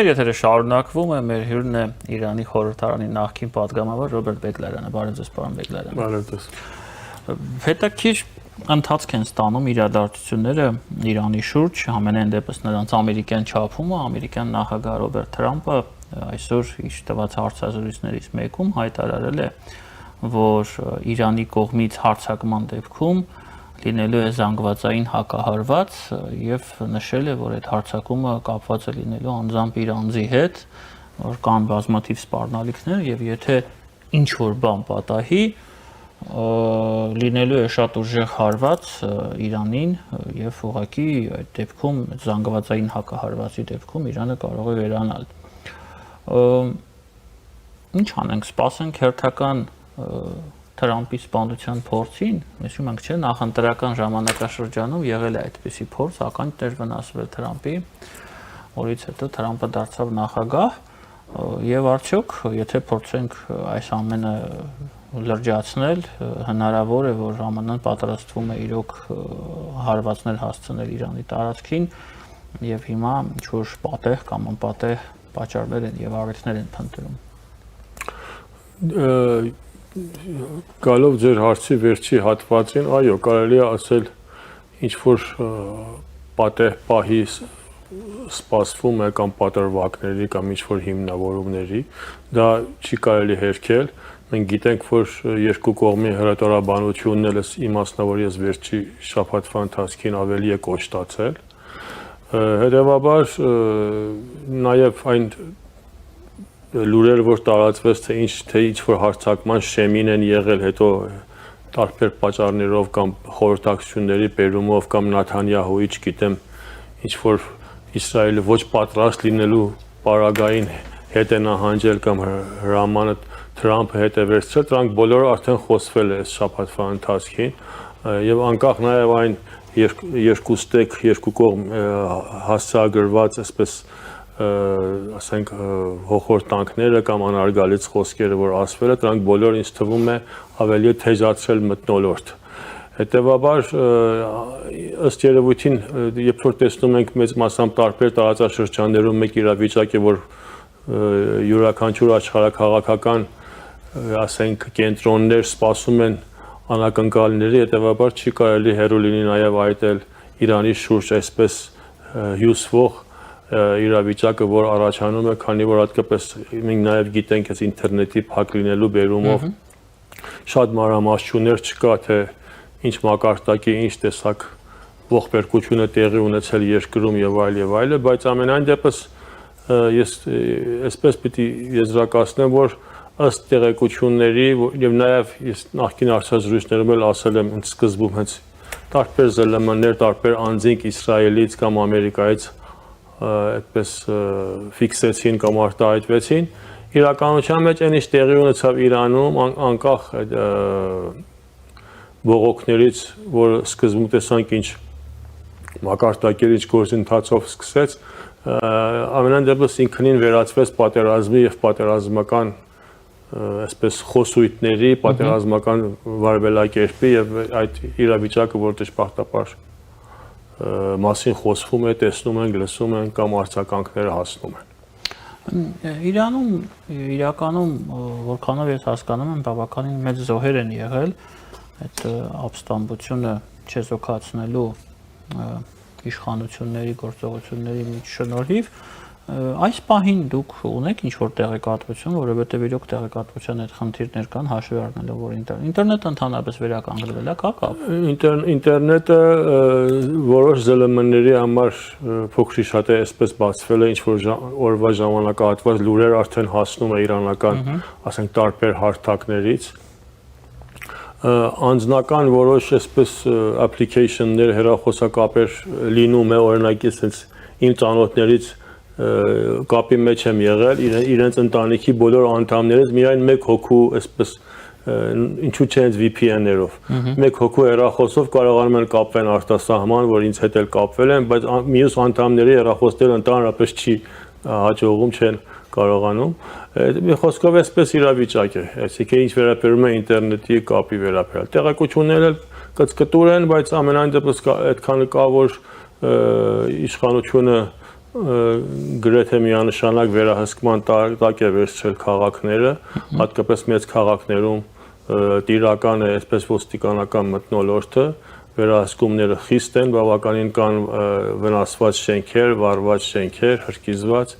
Speaker 1: Մեր եթերը շարունակվում է, մեր հյուրն է Իրանի խորհրդարանի նախկին պատգամավոր Ռոբերտ Բեգլարյանը, բարև ձեզ պարոն Բեգլարյան։
Speaker 5: Բարև ձեզ։
Speaker 1: Հետաքրքիր ընթացք են ստանում իրադարձությունները Իրանի շուրջ, ամենայն դեպս նրանց ամերիկյան չափումը, ամերիկյան նախագահ Ռոբերտ Թրամփը այսօր իր տված հարցազրույցներից մեկում հայտարարել է, որ Իրանի կողմից հարձակման դեպքում լինելու է զանգվածային հակահարված եւ նշել է, որ այդ հարձակումը կապված է լինելու անձամբ իր անձի հետ, որ կան բազմաթիվ սպառնալիքներ եւ եթե ինչ որ բան պատահի, լինելու է շատ ուժեղ հարված Իրանին եւ ուղղակի այդ դեպքում զանգվածային հակահարվածի դեպքում Իրանը կարող է վերանալ։ Ինչ անենք, սպասենք հերթական Թրամփի սպանության փորձին, հիշում ենք, չէ, նախընտրական ժամանակաշրջանում եղել է այդպիսի փորձ, ականջ էր վնասվել Թրամփի, որից հետո Թրամփը դարձավ նախագահ, եւ արդյոք, եթե փորձենք այս ամենը լրջացնել, հնարավոր է, որ ԱՄՆ-ն պատրաստվում է իրոք հարվածներ հասցնել Իրանի տարածքին, եւ հիմա ինչ-որ պատեհ կամ անպատեհ պատճառներ են եւ առիթներ են փնտրում։
Speaker 5: Գալով ձեր հարցի վերջի հատվածին, այո, կարելի է ասել ինչ որ պատեհ պահի սպասվում է կամ պատրվակների կամ ինչ որ հիմնավորումների, դա չի կարելի հերքել։ Մենք գիտենք, որ երկու կողմի հրատարաբանությունն էլ իմաստնավոր ես վերջի շաբաթվա ընթացքին ավելի է կոշտացել։ Հետևաբար նաև այն լուրերը, որ տարածվեց, թե ինչ որ հարձակման շեմին են եղել, հետո տարբեր պատճառներով կամ խորհրդակցությունների բերումով կամ Նաթանյահուի, չգիտեմ, ինչ որ Իսրայելը ոչ պատրաստ լինելու պարագային հետ է նահանջել կամ հրամանը Թրամփը հետ է վերցրել, դրանք բոլորը արդեն խոսվել է այս շաբաթվա ընթացքին եւ անկախ նաեւ այն երկու ստեկ, երկու կողմ հասցեագրված այսպես ասենք հոխորտանքները կամ անարգալից խոսքերը, որ ասվել է, դրանք բոլոր ինձ թվում է ավելի թեժացրել մթնոլորտ։ Հետևաբար ըստ երևույթին, երբ որ տեսնում ենք մեծ մասամբ տարբեր տարածաշրջաններում մեկ իրավիճակ է, որ յուրաքանչյուր աշխարհաքաղաքական, ասենք, կենտրոններ սպասում են անակնկալների, հետևաբար չի կարելի հեռու լինի նաև այդ էլ Իրանի շուրջ այսպես հյուսվող իրավիճակը, որ առաջանում է, քանի որ հատկապես մենք նաև գիտենք, այս ինտերնետի փակ լինելու բերումով շատ մանրամասնություններ չկա, թե ինչ մակարդակի, ինչ տեսակ ողբերգություն է տեղի ունեցել երկրում եւ այլը, բայց ամենայն դեպս ես այսպես պիտի եզրակացնեմ, որ ըստ տեղեկությունների եւ նաեւ ես նախկին հարցազրույցներում էլ ասել եմ սկզբում հենց տարբեր ԶԼՄ-ներ, տարբեր անձինք Իսրայելից կամ Ամերիկայից այդպես ֆիքսեցին կամ արտահայտվեցին, իրականության մեջ այն ինչ տեղի ունեցավ Իրանում, անկախ բողոքներից, որ սկզբում տեսանք ինչ մակարդակեր, ինչ գործընթացով սկսեց, ամենայն դեպս ինքնին վերածվեց պատերազմի եւ պատերազմական այսպես խոսույթների, պատերազմական վարվելակերպի եւ այդ իրավիճակը, որ դժբախտաբար մասին խոսվում է, տեսնում ենք, լսում ենք կամ արձագանքները հասնում են։
Speaker 1: Իրանում իրականում որքանով ես հասկանում եմ, բավականին մեծ զոհեր են եղել այդ ապստամբությունը չեզոքացնելու իշխանությունների գործողությունների շնորհիվ այս պահին դուք ունեք ինչ-որ տեղեկատվություն, որովհետև իրոք տեղեկատվության այդ խնդիրներ կան, հաշվի առնելով, որ ինտերնետը ընդհանրապես վերականգնվել է, կա կապ։
Speaker 5: Ինտերնետը որոշ ԶԼՄ-ների համար փոքրի շատ է այսպես բացվել է, ինչ-որ օրվա ժամանակահատված լուրեր արդեն հասնում է իրանական, ասենք, տարբեր հարթակներից։ Անձնական որոշ այսպես application-ներ, հեռախոսակապեր լինում է, օրինակ ես իմ ծանոթներից կապի մեջ եմ եղել, իրենց ընտանիքի բոլոր անդամներից միայն մեկ հոգու այսպես ինչու՞ չէ հենց VPN-ներով։ Մեկ հոգու հեռախոսով կարողանում են կապվել արտասահման, որ ինձ հետ էլ կապվել են, բայց մյուս անդամների հեռախոսները ընդհանրապես չի հաջողում, չեն կարողանում։ Մի խոսքով այսպես իրավիճակ է, այսինքն ինչ վերաբերում է ինտերնետի կապի վերաբերյալ։ Տեղեկությունները կծկտուր են, բայց ամենայն դեպս այդքանը կա, որ իշխանությունը գրեթե միանշանակ վերահսկման տակ է վերցրել քաղաքները, հատկապես մեծ քաղաքներում տիրական է այսպես ոստիկանական մթնոլորտը, վերահսկումները խիստ են, բավականին կան վնասված շենքեր, վառված շենքեր, հրկիզված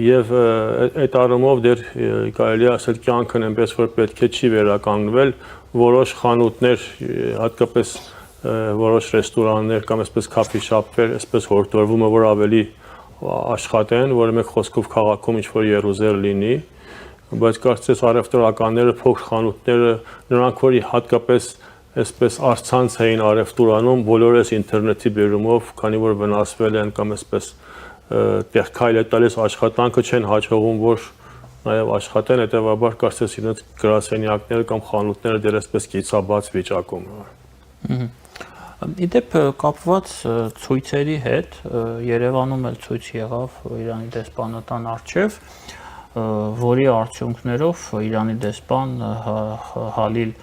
Speaker 5: եւ այդ առումով դեռ կարելի է ասել կյանքն այնպես որ պետք է չի վերականգնվել, որոշ խանութներ, հատկապես որոշ ռեստորաններ կամ այսպես քաֆի շապեր, այսպես հորդորվում է որ ավելի աշխատեն, որ մեկ խոսքով քաղաքում ինչ-որ երուզել լինի, բայց կարծես առևտրականները, փոքր խանութները, նրանք որ հատկապես այսպես արցանց էին առևտուրանում, բոլորս ինտերնետի բերումով, քանի որ վնասվել են կամ այսպես տեղ քայլ է տալիս աշխատանքը չեն հաջողում, որ նաև աշխատեն, հետևաբար կարծես իրենց գրասենյակները կամ խանութները դեռ այսպես կիցաբաց վիճակում են։
Speaker 1: Իդեպ կապված ցույցերի հետ Երևանում էլ ցույց եղավ Իրանի դեսպանատան առջև, որի արդյունքներով Իրանի դեսպան Հալիլ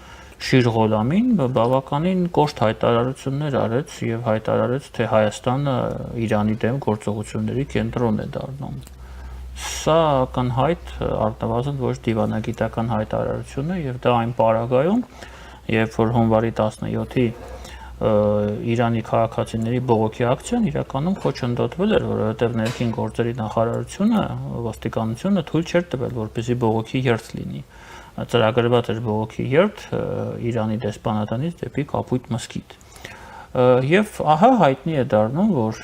Speaker 1: Շիրղոլամին բավականին կոշտ հայտարարություններ արեց եւ հայտարարեց, թե Հայաստանը Իրանի դեմ գործողությունների կենտրոն է դառնում։ Սա ակնհայտ առնվազն ոչ դիվանագիտական հայտարարություն է եւ դա այն պարագայում, երբ որ հունվարի 17-ի Իրանի քաղաքացիների բողոքի ակցիան իրականում խոչընդոտվել էր, որովհետև ներքին գործերի նախարարությունը, ոստիկանությունը թույլ չէր տվել, որպեսզի բողոքի երթ լինի։ Ծրագրված էր բողոքի երթ Իրանի դեսպանատանից դեպի Կապույտ մզկիթ։ Եվ ահա հայտնի է դառնում, որ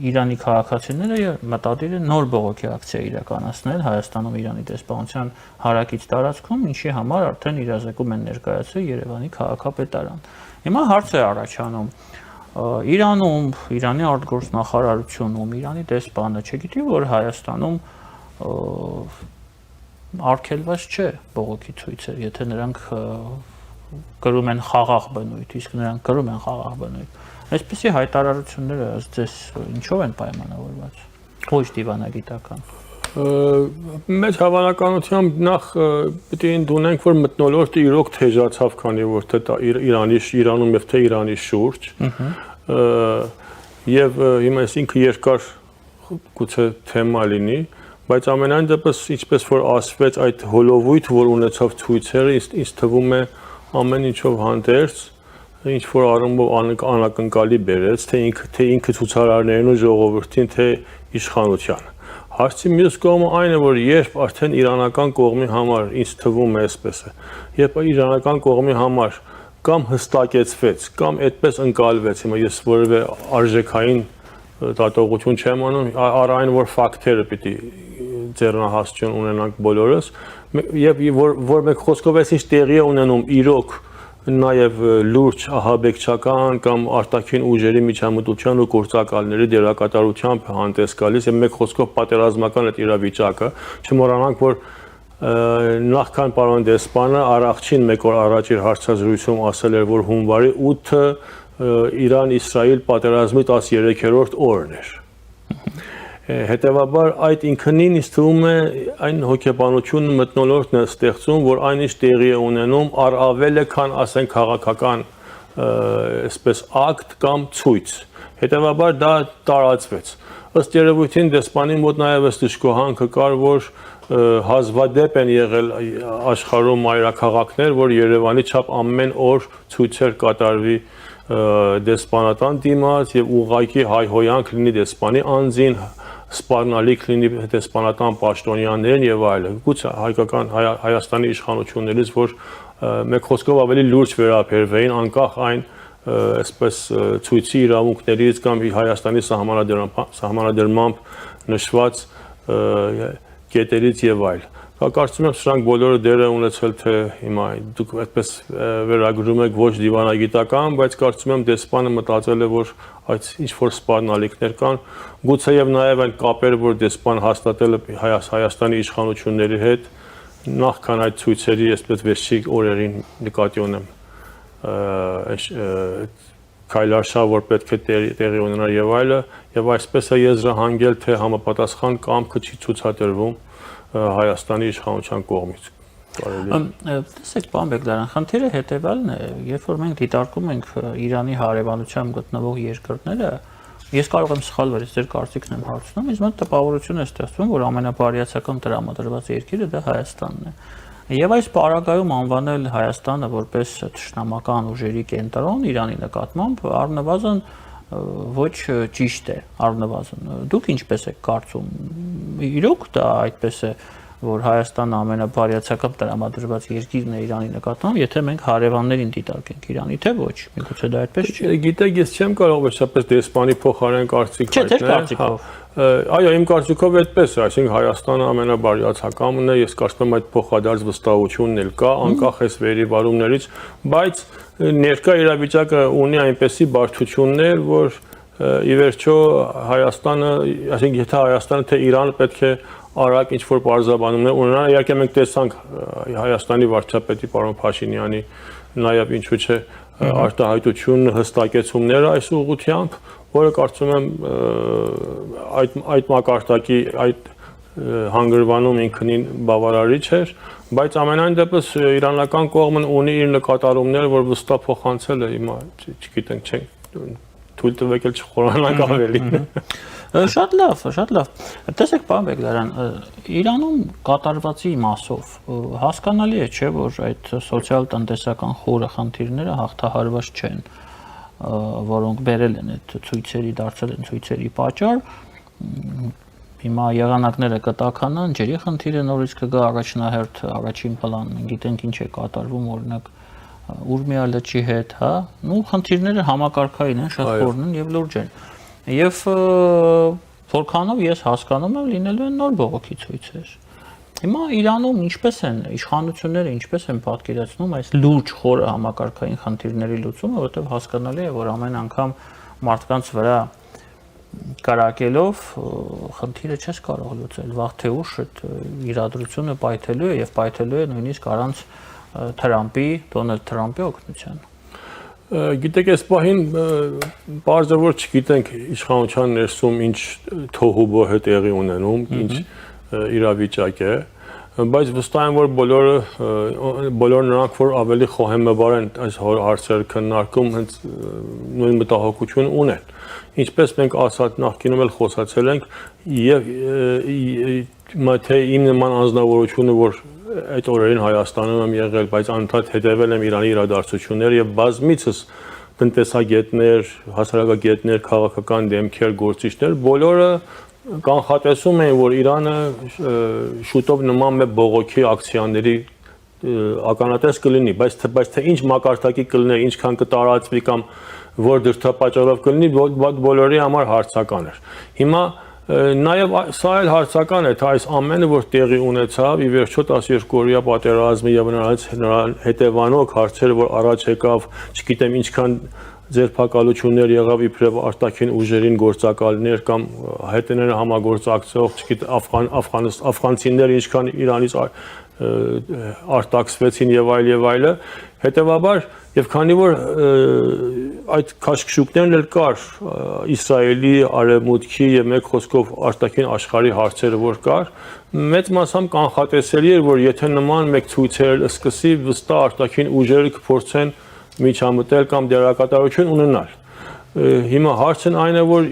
Speaker 1: Իրանի քաղաքացիները մտադիր են նոր բողոքի ակցիա իրականացնել Հայաստանում Իրանի դեսպանության հարակից տարածքում, ինչի համար արդեն իրազեկում են ներկայացրել Երևանի քաղաքապետարան։ Հիմա հարց է առաջանում. Իրանում, Իրանի արտգործնախարարությունում, Իրանի դեսպանը չգիտի, որ Հայաստանում արգելված չէ բողոքի ցույցեր, եթե նրանք գրում են խաղաղ բնույթ, իսկ նրանք գրում են խաղաղ բնույթ։ Այսպիսի հայտարարությունները ըստ ձեզ ինչով են պայմանավորված։ Ոչ դիվանագիտական։
Speaker 5: Մեծ հավանականությամբ նախ պետք է ընդունենք, որ մթնոլորտը իրոք թեժացավ, քանի որ թե Իրանում եւ թե Իրանի շուրջ։ Եվ հիմա ինքը երկար գուցե թեմա լինի, բայց ամենայն դեպս ինչպես որ ասվեց այդ հոլովույթ, որ ունեցավ ցույցերը, ինձ թվում է ամեն ինչով հանդերձ ինչ որ առումով անակնկալի բերեց, թե ինքը ցուցարարներին ու ժողովրդին, թե իշխանությանը։ Հարցի մյուս կողմը այն է, որ երբ արդեն իրանական կողմի համար ինձ թվում է այսպես է, երբ իրանական կողմի համար կամ հստակեցվեց, կամ այդպես ընկալվեց, հիմա ես որևէ արժեքային դատողություն չեմ անում, առ այն որ ֆակտերը պիտի ձեռնահասություն ունենանք բոլորս, եւ որ մեկ խոսքով էս ինչ տեղի է ունենում իրոք նաև լուրջ ահաբեկչական կամ արտաքին ուժերի միջամտության ու գործակալների դերակատարությամբ հանդես գալիս եւ մեկ խոսքով պատերազմական այդ իրավիճակը, չմոռանանք, որ նախքան պարոն դեսպանը առաջին մեկ օր առաջ իր հարցազրույցում ասել էր, որ հունվարի 8-ը Իրան-Իսրայել պատերազմի 13-րդ օրն էր։ Հետևաբար այդ ինքնին ինձ թվում է այն հոգեբանությունը մթնոլորտն է ստեղծում, որ այնինչ տեղի է ունենում առավել է, քան ասենք քաղաքական այսպես ակտ կամ ցույց։ Հետևաբար դա տարածվեց։ Ըստ երևույթին դեսպանի մոտ նաև այս դժգոհանքը կար, որ հազվադեպ են եղել աշխարհում մայրաքաղաքներ, որ Երևանի չափ ամեն օր ցույցեր կատարվի դեսպանատան դիմաց եւ ուղղակի հայհոյանք լինի դեսպանի անձին, սպառնալիք լինի դեսպանատան պաշտոնյաներին եւ այլն։ Գուցե հայկական Հայաստանի իշխանություններից, որ մեկ խոսքով ավելի լուրջ վերաբերվեին անկախ այն այսպես ցույցի իրավունքներից կամ Հայաստանի սահմանադրմամբ նշված կետերից եւ այլ։ Կարծում եմ սրանք բոլորը դեր են ունեցել, թե հիմա դուք այդպես վերագրում եք ոչ դիվանագիտական, բայց կարծում եմ դեսպանը մտածել է, որ այդ ինչ որ սպառնալիքներ կան, գուցե եւ նաեւ այն կապերը, որ դեսպան հաստատել է Հայաստանի իշխանությունների հետ, նախքան այդ ցույցերի այսպես վերջի օրերին նկատի ունեմ քայլարշավ, որ պետք է տեղի ունենա եւ այլը, եւ այսպես է եզրահանգել, թե համապատասխան կամքը չի ցուցադրվում Հայաստանի իշխանության կողմից։
Speaker 1: Տեսեք, պարոն Բեգլարյան, խնդիրը հետևյալն է, երբ որ մենք դիտարկում ենք Իրանի հարևանությամբ գտնվող երկրները, ես կարող եմ սխալվել, ձեր կարծիքն եմ հարցնում, ինձ մոտ տպավորություն է ստեղծվում, որ ամենաբարյացակամ տրամադրված երկիրը դա Հայաստանն է։ Եվ այս պարագայում անվանել Հայաստանը որպես թշնամական ուժերի կենտրոն Իրանի նկատմամբ առնվազն ոչ ճիշտ է, առնվազն։ Դուք ինչպես եք կարծում, իրոք դա այդպես է, որ Հայաստանը ամենաբարյացակամ տրամադրված երկիրն է Իրանի նկատմամբ, եթե մենք հարևաններին դիտարկենք Իրանի, թե ոչ, միգուցե դա այդպես չէ։
Speaker 5: Գիտեք, ես չեմ կարող վերջապես դեսպանի փոխարեն կարծիք
Speaker 1: հայտնել։ Չէ, ձեր կարծիքով։
Speaker 5: Այո, իմ կարծիքով այդպես է, այսինքն Հայաստանը ամենաբարյացակամն է, ես կարծում եմ այդ փոխադարձ վստահությունն էլ կա, անկախ այս վերիվարումներից, բայց ներկա իրավիճակը ունի այնպեսի բարդություններ, որ ի վերջո Հայաստանը, այսինքն եթե Հայաստանը թե Իրանը պետք է արագ ինչ-որ բարձրաբանումներ ունենան, իհարկե մենք տեսանք Հայաստանի վարչապետի պարոն Փաշինյանի նաև ինչու՞ չէ արտահայտությունն հստակեցումները այս ուղղությամբ, որը կարծում եմ այդ մակարդակի այդ հանգրվանում ինքնին բավարարիչ էր, բայց ամենայն դեպս իրանական կողմն ունի իր նկատառումները, որ վստահ փոխանցել է, հիմա չգիտենք, չենք թույլ տվեք էլ չխորանանք ավելի։
Speaker 1: Շատ լավ, շատ լավ։ Տեսեք, պարոն Բեգլարյան, Իրանում կատարվածի մասով հասկանալի է, չէ, որ այդ սոցիալ-տնտեսական խորը խնդիրները հաղթահարված չեն, որոնք բերել են այդ ցույցերի, դարձել են ցույցերի պատճառ։ Հիմա եղանակները կտականան, ջրի խնդիրը նորից կգա առաջնահերթ, առաջին պլան, գիտենք ինչ է կատարվում, օրինակ Ուրմիա լճի հետ, հա, ու խնդիրները համակարգային են, շատ խորն են եւ լուրջ են։ Եվ որքանով ես հասկանում եմ, լինելու են նոր բողոքի ցույցեր։ Հիմա Իրանում ինչպես են իշխանությունները ինչպես են պատկերացնում այս լուրջ խորը համակարգային խնդիրների լուծումը, որովհետև հասկանալի է, որ ամեն անգամ մարդկանց վրա կարակելով խնդիրը չես կարող լուծել, վաղ թե ուշ այդ իրադրությունը պայթելու է եւ պայթելու է նույնիսկ առանց Թրամպի, Դոնալդ Թրամպի օգնության։
Speaker 5: Գիտեք, այս պահին բարձր որ չգիտենք իշխանության ներսում ինչ թոհուբոհ է տեղի ունենում, ինչ իրավիճակ է, բայց վստահ եմ, որ բոլոր նրանք, որ ավելի խոհեմաբար են այս հարցերը քննարկում, հենց նույն մտահոգություն ունեն։ Ինչպես մենք ասած նախկինում էլ խոսացել ենք, եւ թե իմ նման անձնավորությունը, որ այդ օրերին Հայաստանում եմ եղել, բայց անդադ հետևել եմ Իրանի իրադարձությունները եւ բազմիցս տնտեսագետներ, հասարակագետներ, քաղաքական դեմքեր, գործիչներ, բոլորը կանխատեսում էին, որ Իրանը շուտով նման է բողոքի ակցիաների ականատես կլինի, բայց թե ինչ մակարդակի կլիներ, ինչքան կտարածվի կամ որ դրդապատճառով կլինի, բոլորի համար հարցական էր։ Հիմա նաև սա էլ հարցական է, թե այս ամենը, որ տեղի ունեցավ, ի վերջո 12-օրյա պատերազմի եւ նրան հետևանող հարցերը, որ առաջ եկավ, չգիտեմ ինչքան ձերբակալություններ եղավ իբրև արտաքին ուժերին գործակալներ կամ հետները համագործակցող, չգիտեմ աֆղանցիները ինչքան Իրանից արտաքսվեցին եւ այլը, հետեւաբար եւ քանի որ այդ քաշքշուկներն էլ կար Իսրայելի, Արևմուտքի եւ մեկ խոսքով արտաքին աշխարհի հարցերը որ կար, մեծ մասամբ կանխատեսելի էր, որ եթե նման մեկ ցույցեր սկսի, վստահ արտաքին ուժերը կփորձեն միջամտել կամ դերակատարություն ունենալ։ Հիմա հարցն այն է, որ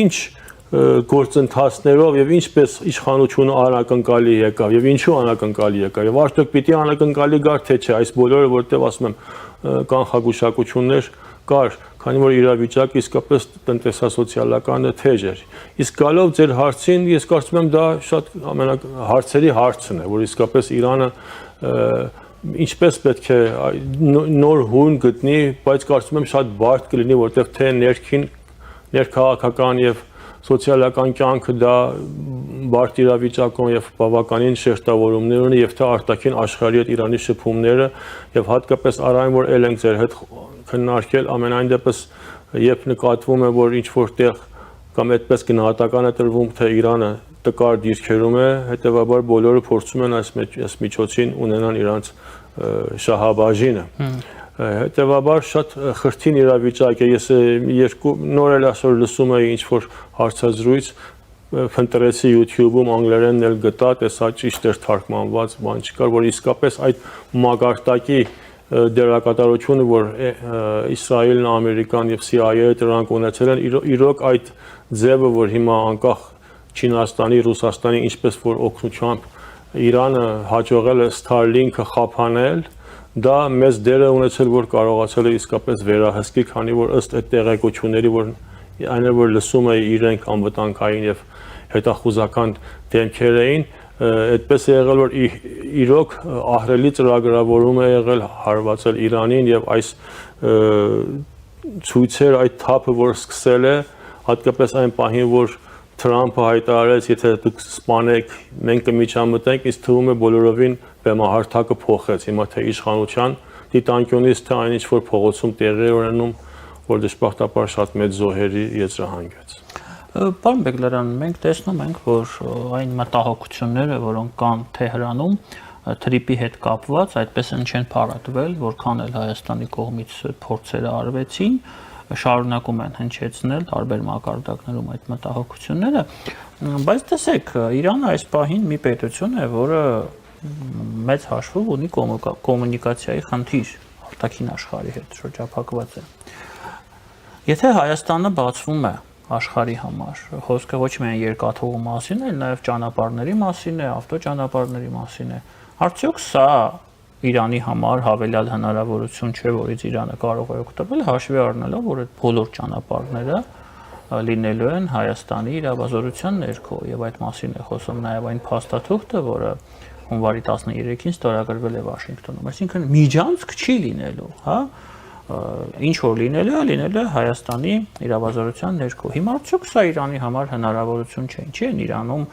Speaker 5: ինչ գործընթացներով եւ ինչպես իշխանությունը անակնկալի եկավ եւ ինչու անակնկալի եկավ եւ արդյոք պիտի անակնկալի գար թե չէ այս բոլորը որտեղ ասում եմ կանխագուշակություններ կար քանի որ իրավիճակը իսկապես տնտեսասոցիալականը թեժ էր իսկ գալով ձեր հարցին ես կարծում եմ դա շատ ամենահարցերի հարցն է որ իսկապես Իրանը ինչպես պետք է նոր հույն գտնի բայց կարծում եմ շատ բարդ կլինի որտեղ թե ներքաղաքական եւ սոցիալական կյանքը դա բարդ իրավիճակում եւ բավականին շերտավորումներ ունի եւ թե արտաքին աշխարհի հետ Իրանի շփումները եւ հատկապես առայն որ ել ենք ձեր հետ քննարկել ամենայն դեպս երբ նկատվում է որ ինչ որտեղ կամ այդպես գնահատական է տրվում թե Իրանը տկար դիրքերում է հետեւաբար բոլորը փորձում են այս միջոցին ունենան իրանց շահաբաժինը հետեւաբար շատ խրթին իրավիճակ է ես նոր էլ այսօր լսում էի ինչ որ հարցազրույց փնտրեցի YouTube-ում անգլերենն էլ գտա տեսա ճիշտ էր թարգմանված բան չկար որ իսկապես այդ մագարտակի դերակատարությունը որ Իսրայելն, Ամերիկան եւ CIA-ը դրանք ունեցել են իրոք այդ ձևը որ հիմա անկախ Չինաստանի, Ռուսաստանի ինչպես որ օգնությամբ Իրանը հաջողել է Starlink-ը խափանել դա մեծ դեր է ունեցել որ կարողացել է իսկապես վերահսկի քանի որ ըստ այդ տեղեկությունների որ այն որ լսում է իրենք անվտանգային եւ հետախուզական դեմքեր էին այդպես է եղել որ իրոք ահռելի ծրագրավորում է եղել հարվածել Իրանին եւ այս ցույցեր այդ թափը որ սկսել է հատկապես այն պահին որ Թրամփը հայտարարեց եթե դուք սպանեք մենք կմիջամտենք իսկ թվում է բոլորովին բեմահարթակը փոխեց հիմա թե իշխանության դիտանկյունից թե այն ինչ որ փողոցում տեղի ունենում որ դժբախտաբար շատ մեծ զոհերի եզրահանգեց
Speaker 1: Պարոն Բեգլարյան մենք տեսնում ենք որ այն մտահոգությունները որոնք կան Թեհրանում թրիպի հետ կապված այդպես են չեն փառատվել որքան էլ Հայաստանի կողմից փորձերը արվեցին շարունակում են հնչեցնել տարբեր մակարդակներում այդ մտահոգությունները բայց տեսեք Իրանը այս պահին մի պետություն է որը մեծ հաշվով ունի կոմունիկացիայի խնդիր արտաքին աշխարհի հետ շրջափակված է եթե Հայաստանը բացվում է աշխարհի համար խոսքը ոչ միայն երկաթուղու մասին այլ նաև ճանապարհների մասին է ավտոճանապարհների մասին է արդյոք սա Իրանի համար հավելյալ հնարավորություն չէ, որից Իրանը կարող է օգտվել, հաշվի առնելով, որ այդ բոլոր ճանապարհները լինելու են Հայաստանի իրավազորության ներքո, եւ այդ մասին է խոսում նաեւ այն փաստաթուղթը, որը հունվարի 13-ին ստորագրվել է Վաշինգտոնում, այսինքն միջանցք չի լինելու, հա, ինչ որ լինելու է Հայաստանի իրավազորության ներքո։ Հիմա արդյոք սա Իրանի համար հնարավորություն չէ, ինչի են Իրանում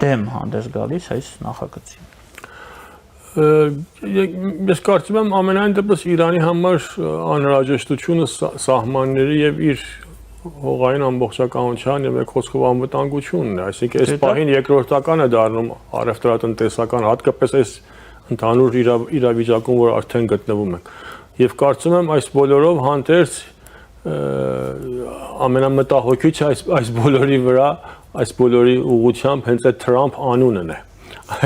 Speaker 1: դեմ հանդես գալիս այս նախագծին։
Speaker 5: Ես կարծում եմ ամենայն դեպս Իրանի համար անհրաժեշտությունը սահմանների եւ իր հողային ամբողջականության եւ մեկ խոսքով անվտանգությունն է, այսինքն այս պահին երկրորդական է դառնում առևտրատնտեսական, հատկապես այս ընդհանուր իրավիճակում, որ արդեն գտնվում ենք։ Եվ կարծում եմ այս բոլորով հանդերձ ամենամտահոգիչը այս բոլորի վրա, այս բոլորի ուղղությամբ հենց այդ Թրամփ անունն է։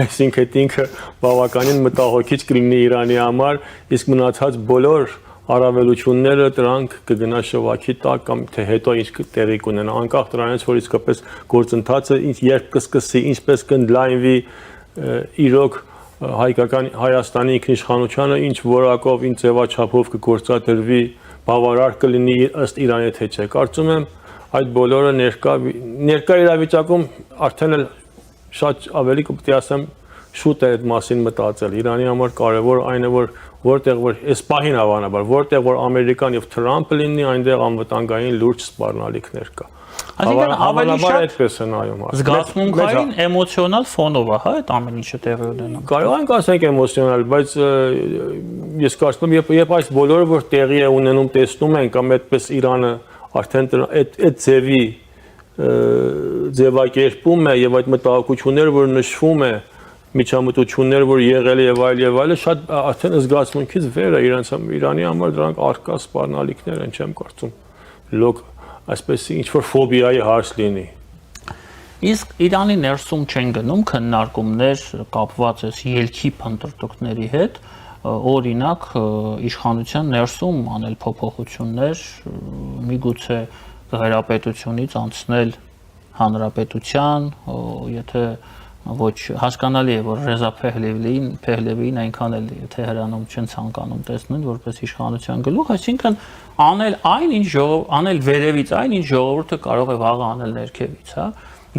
Speaker 5: Այսինքն ինքը բավականին մտահոգիչ կլինի Իրանի համար, իսկ մնացած բոլոր առավելությունները դրանք կգնա շվաքի տակ կամ թե հետո ինչ տեղի կունենա, անկախ դրանից, որ իսկապես գործընթացը երբ կսկսի, ինչպես կընդլայնվի իրոք հայկական Հայաստանի ինքնիշխանությունը, ինչ որակով, ինչ ձևաչափով կգործադրվի, բավարար կլինի ըստ Իրանի թե չէ։ Կարծում եմ այդ բոլորը ներկա իրավիճակում արդեն էլ շատ ավելի պետք է ասեմ շուտ է այդ մասին մտածել։ Իրանի համար կարևոր այն է, որ որտեղ որ այս պահին հավանաբար, որտեղ որ Ամերիկան եւ Թրամփը լինի, այնտեղ անվտանգային լուրջ սպառնալիքներ կա։
Speaker 1: Այսինքն ավելի շատ
Speaker 5: այդպես է նայում։
Speaker 1: Զգացմունքային էմոցիոնալ ֆոնով է, հա, այդ ամեն ինչը տեղի ունենում։
Speaker 5: Կարող ենք ասենք էմոցիոնալ, բայց ես կարծում եմ, երբ այս բոլորը որ տեղի է ունենում, տեսնում ենք, կամ այդպես Իրանը արդեն այդ ձևի ձևակերպում է եւ այդ մտահոգությունները, որ նշվում է, միջամտություններ, որ եղել է եւ այլը, շատ արդեն զգացմունքից վեր է Իրանի համար դրանք արկա սպառնալիքներ են, չեմ կարծում։ Լոկ այսպես ինչ որ ֆոբիայի հարց լինի։
Speaker 1: Իսկ Իրանի ներսում չեն գնում քննարկումներ կապված այս ելքի փնտրտուքների հետ, օրինակ իշխանության ներսում անել փոփոխություններ, միգուցե հանրապետությունից անցնել հանրապետության, եթե ոչ հասկանալի է, որ Ռեզա Փեհլևիին այնքան էլ Թեհրանում չեն ցանկանում տեսնել որպես իշխանության գլուխ, այսինքն անել վերևից այն, ինչ ժողովուրդը կարող է վաղը անել ներքևից, հա,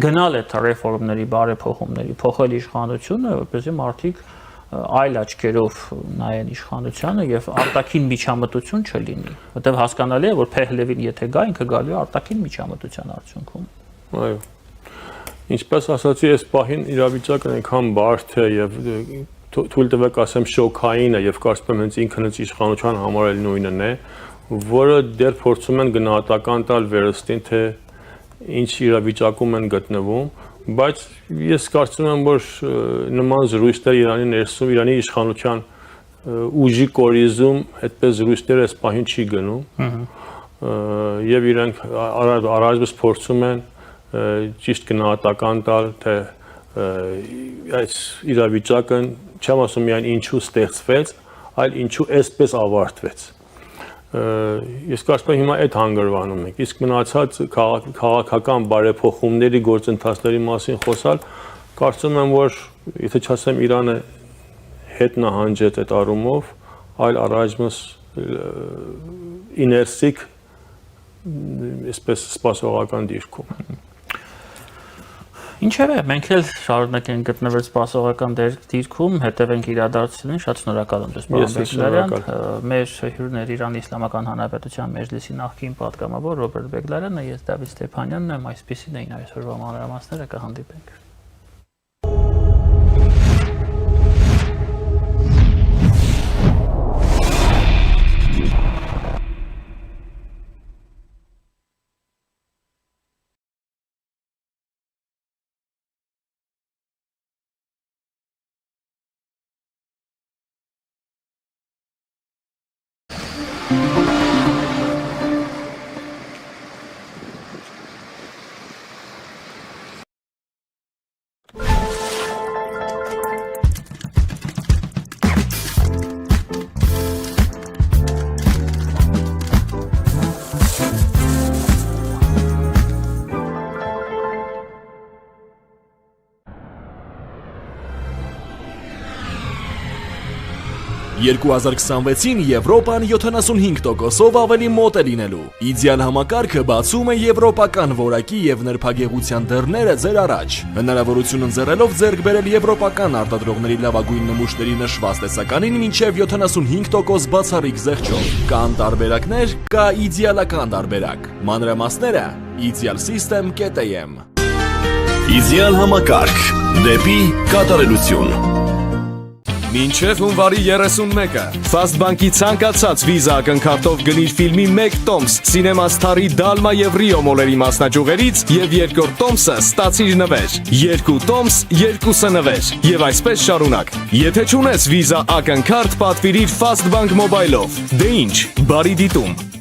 Speaker 1: գնալ այդ ռեֆորմների, բարեփոխումների, փոխել իշխանությունը, որպեսզի մարդիկ այլ աչքերով նայեն իշխանությանը եւ արտաքին միջամտություն չլինի, որտեղ հասկանալի է, որ Փեհլևին եթե գա, ինքը գալու է արտաքին միջամտության արդյունքում։
Speaker 5: Այո։ Ինչպես ասացի, այս պահին իրավիճակն այնքան բարդ է եւ թույլ տվեք ասեմ շոկային է եւ կարծում եմ հենց ինքնից իշխանության համար էլ նույնն է, որը դեռ փորձում են գնահատական տալ վերստին թե ինչ իրավիճակում են գտնվում, բայց ես կարծում եմ, որ նման զրույցներ Իրանի ներսում, Իրանի իշխանության ուժի կորիզում այդպես զրույցներ այս պահին չի գնում։ Եվ իրենք առայժմ փորձում են ճիշտ գնահատական տալ, թե այս իրավիճակը չեմ ասում միայն ինչու ստեղծվեց, այլ ինչու այսպես ավարտվեց։ Ես կարծում եմ հիմա այդ հանգրվանում ենք, իսկ մնացած քաղաքական բարեփոխումների գործընթացների մասին խոսալ, կարծում եմ, որ եթե չասեմ Իրանը հետ նահանջեց այդ առումով, այլ առայժմ իներսիկ այսպես սպասողական դիրքում։
Speaker 1: Ինչևէ, մենք էլ շարունակենք գտնվել սպասողական դիրքում, հետևենք իրադարձություններին, շատ շնորհակալ եմ ձեզ, պարոն Բեգլարյան։ Մեր հյուրն էր Իրանի Իսլամական Հանրապետության մեջլիսի նախկին պատգամավոր Ռոբերտ Բեգլարյանը, ես Դավիթ Ստեփանյանն եմ, այսպեսին էին այսօրվա մանրամասները, կհանդիպենք։
Speaker 3: «2026-ին Եվրոպան 75%-ով ավելի մոտ է լինելու։ Իդեալ համակարգը բացում է եվրոպական որակի եւ նրբագեղության դռները ձեր առաջ։ Հնարավորություն ընձեռելով ձեռք բերել եվրոպական արտադրողների լավագույն նմուշների նշված տեսականին մինչև 75% բացառիկ զեղչով։ Կան տարբերակներ, կա իդեալական տարբերակ։ Մանրամասները idealsystem.am։ Իդեալ համակարգ դեպի կատարելություն։ Մինչև հունվարի 31-ը Fastbank-ի ցանկացած Visa ակնքարտով գնիր ֆիլմի 1 տոմս Cinema Star-ի Dalma եւ Rio մոլերի մասնաճյուղերից եւ երկրորդ տոմսը ստացիր նվեր։ 2 տոմս, 2 նվեր եւ այսպես շարունակ։ Եթե չունես Visa ակնքարտ, պատվիրիր Fastbank Mobile-ով։ Դե ինչ, բարի դիտում։